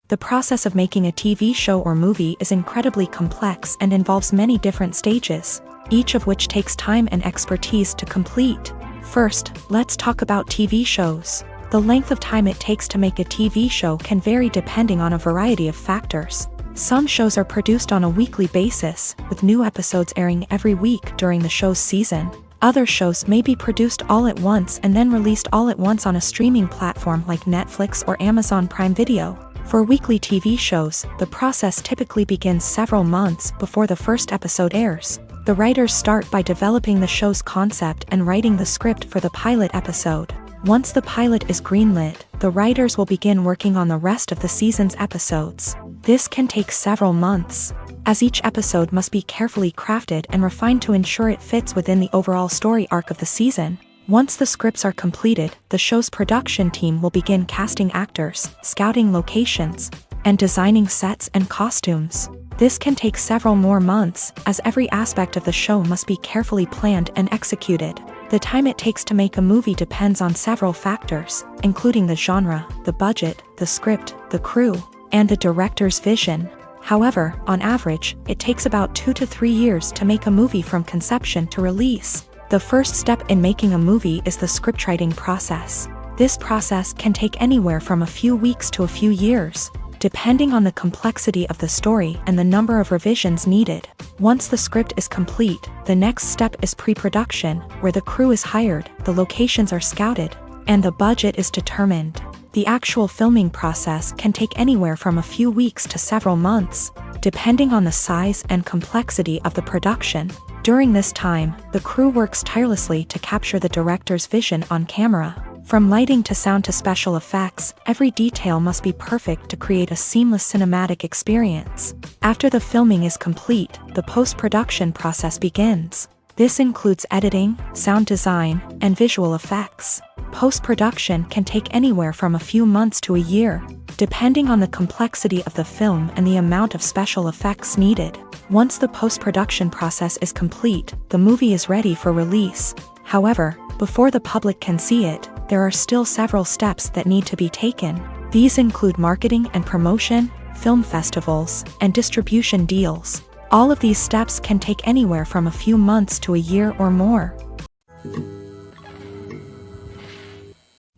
The process of making a TV show or movie is incredibly complex and involves many different stages, each of which takes time and expertise to complete. First, let's talk about TV shows. The length of time it takes to make a TV show can vary depending on a variety of factors. Some shows are produced on a weekly basis, with new episodes airing every week during the show's season. Other shows may be produced all at once and then released all at once on a streaming platform like Netflix or Amazon Prime Video. For weekly TV shows, the process typically begins several months before the first episode airs. The writers start by developing the show's concept and writing the script for the pilot episode. Once the pilot is greenlit, the writers will begin working on the rest of the season's episodes. This can take several months, as each episode must be carefully crafted and refined to ensure it fits within the overall story arc of the season. Once the scripts are completed, the show's production team will begin casting actors, scouting locations, and designing sets and costumes. This can take several more months, as every aspect of the show must be carefully planned and executed. The time it takes to make a movie depends on several factors, including the genre, the budget, the script, the crew, and the director's vision. However, on average, it takes about 2 to 3 years to make a movie from conception to release. The first step in making a movie is the scriptwriting process. This process can take anywhere from a few weeks to a few years, depending on the complexity of the story and the number of revisions needed. Once the script is complete, the next step is pre-production, where the crew is hired, the locations are scouted, and the budget is determined. The actual filming process can take anywhere from a few weeks to several months, depending on the size and complexity of the production. During this time, the crew works tirelessly to capture the director's vision on camera. From lighting to sound to special effects, every detail must be perfect to create a seamless cinematic experience. After the filming is complete, the post-production process begins. This includes editing, sound design, and visual effects. Post-production can take anywhere from a few months to a year, depending on the complexity of the film and the amount of special effects needed. Once the post-production process is complete, the movie is ready for release. However, before the public can see it, there are still several steps that need to be taken. These include marketing and promotion, film festivals, and distribution deals. All of these steps can take anywhere from a few months to a year or more.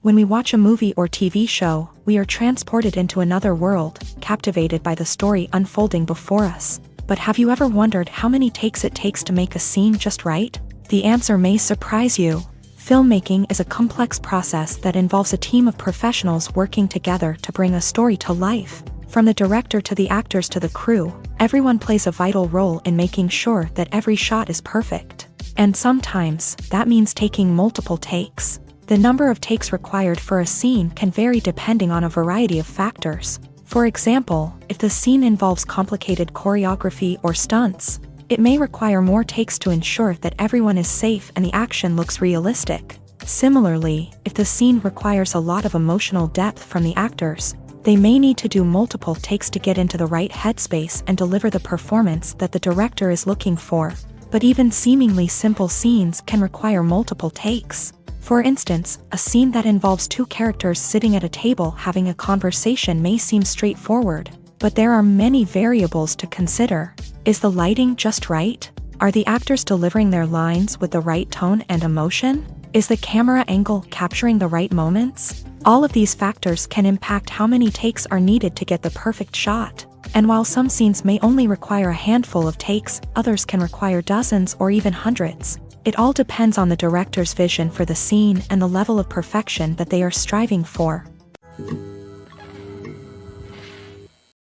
When we watch a movie or TV show, we are transported into another world, captivated by the story unfolding before us. But have you ever wondered how many takes it takes to make a scene just right? The answer may surprise you. Filmmaking is a complex process that involves a team of professionals working together to bring a story to life. From the director to the actors to the crew, everyone plays a vital role in making sure that every shot is perfect. And sometimes, that means taking multiple takes. The number of takes required for a scene can vary depending on a variety of factors. For example, if the scene involves complicated choreography or stunts, it may require more takes to ensure that everyone is safe and the action looks realistic. Similarly, if the scene requires a lot of emotional depth from the actors, they may need to do multiple takes to get into the right headspace and deliver the performance that the director is looking for. But even seemingly simple scenes can require multiple takes. For instance, a scene that involves two characters sitting at a table having a conversation may seem straightforward, but there are many variables to consider. Is the lighting just right? Are the actors delivering their lines with the right tone and emotion? Is the camera angle capturing the right moments? All of these factors can impact how many takes are needed to get the perfect shot. And while some scenes may only require a handful of takes, others can require dozens or even hundreds. It all depends on the director's vision for the scene and the level of perfection that they are striving for.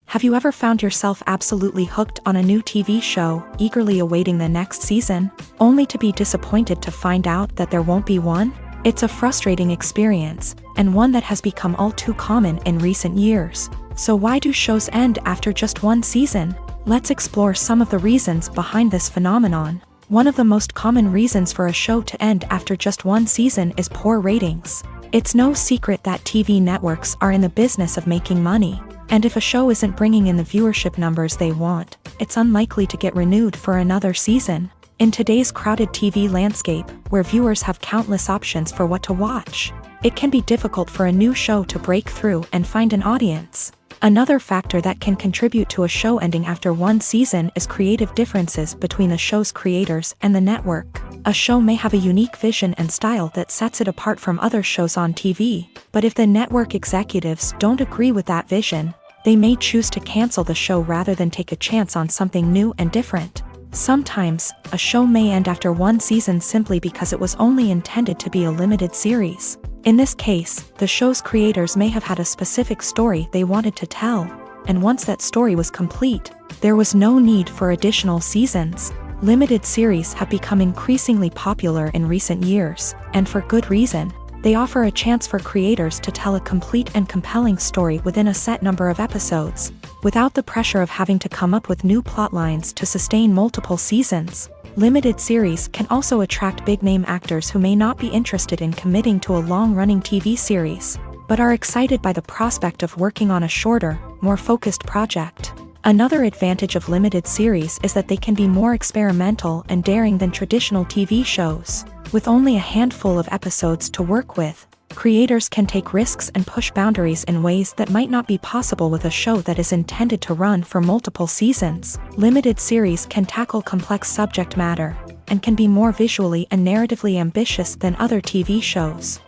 Have you ever found yourself absolutely hooked on a new TV show, eagerly awaiting the next season, only to be disappointed to find out that there won't be one? It's a frustrating experience, and one that has become all too common in recent years. So why do shows end after just one season? Let's explore some of the reasons behind this phenomenon. One of the most common reasons for a show to end after just one season is poor ratings. It's no secret that TV networks are in the business of making money, and if a show isn't bringing in the viewership numbers they want, it's unlikely to get renewed for another season. In today's crowded TV landscape, where viewers have countless options for what to watch, it can be difficult for a new show to break through and find an audience. Another factor that can contribute to a show ending after one season is creative differences between the show's creators and the network. A show may have a unique vision and style that sets it apart from other shows on TV, but if the network executives don't agree with that vision, they may choose to cancel the show rather than take a chance on something new and different. Sometimes, a show may end after one season simply because it was only intended to be a limited series. In this case, the show's creators may have had a specific story they wanted to tell, and once that story was complete, there was no need for additional seasons. Limited series have become increasingly popular in recent years, and for good reason. They offer a chance for creators to tell a complete and compelling story within a set number of episodes, without the pressure of having to come up with new plotlines to sustain multiple seasons. Limited series can also attract big-name actors who may not be interested in committing to a long-running TV series, but are excited by the prospect of working on a shorter, more focused project. Another advantage of limited series is that they can be more experimental and daring than traditional TV shows. With only a handful of episodes to work with, creators can take risks and push boundaries in ways that might not be possible with a show that is intended to run for multiple seasons. Limited series can tackle complex subject matter, and can be more visually and narratively ambitious than other TV shows.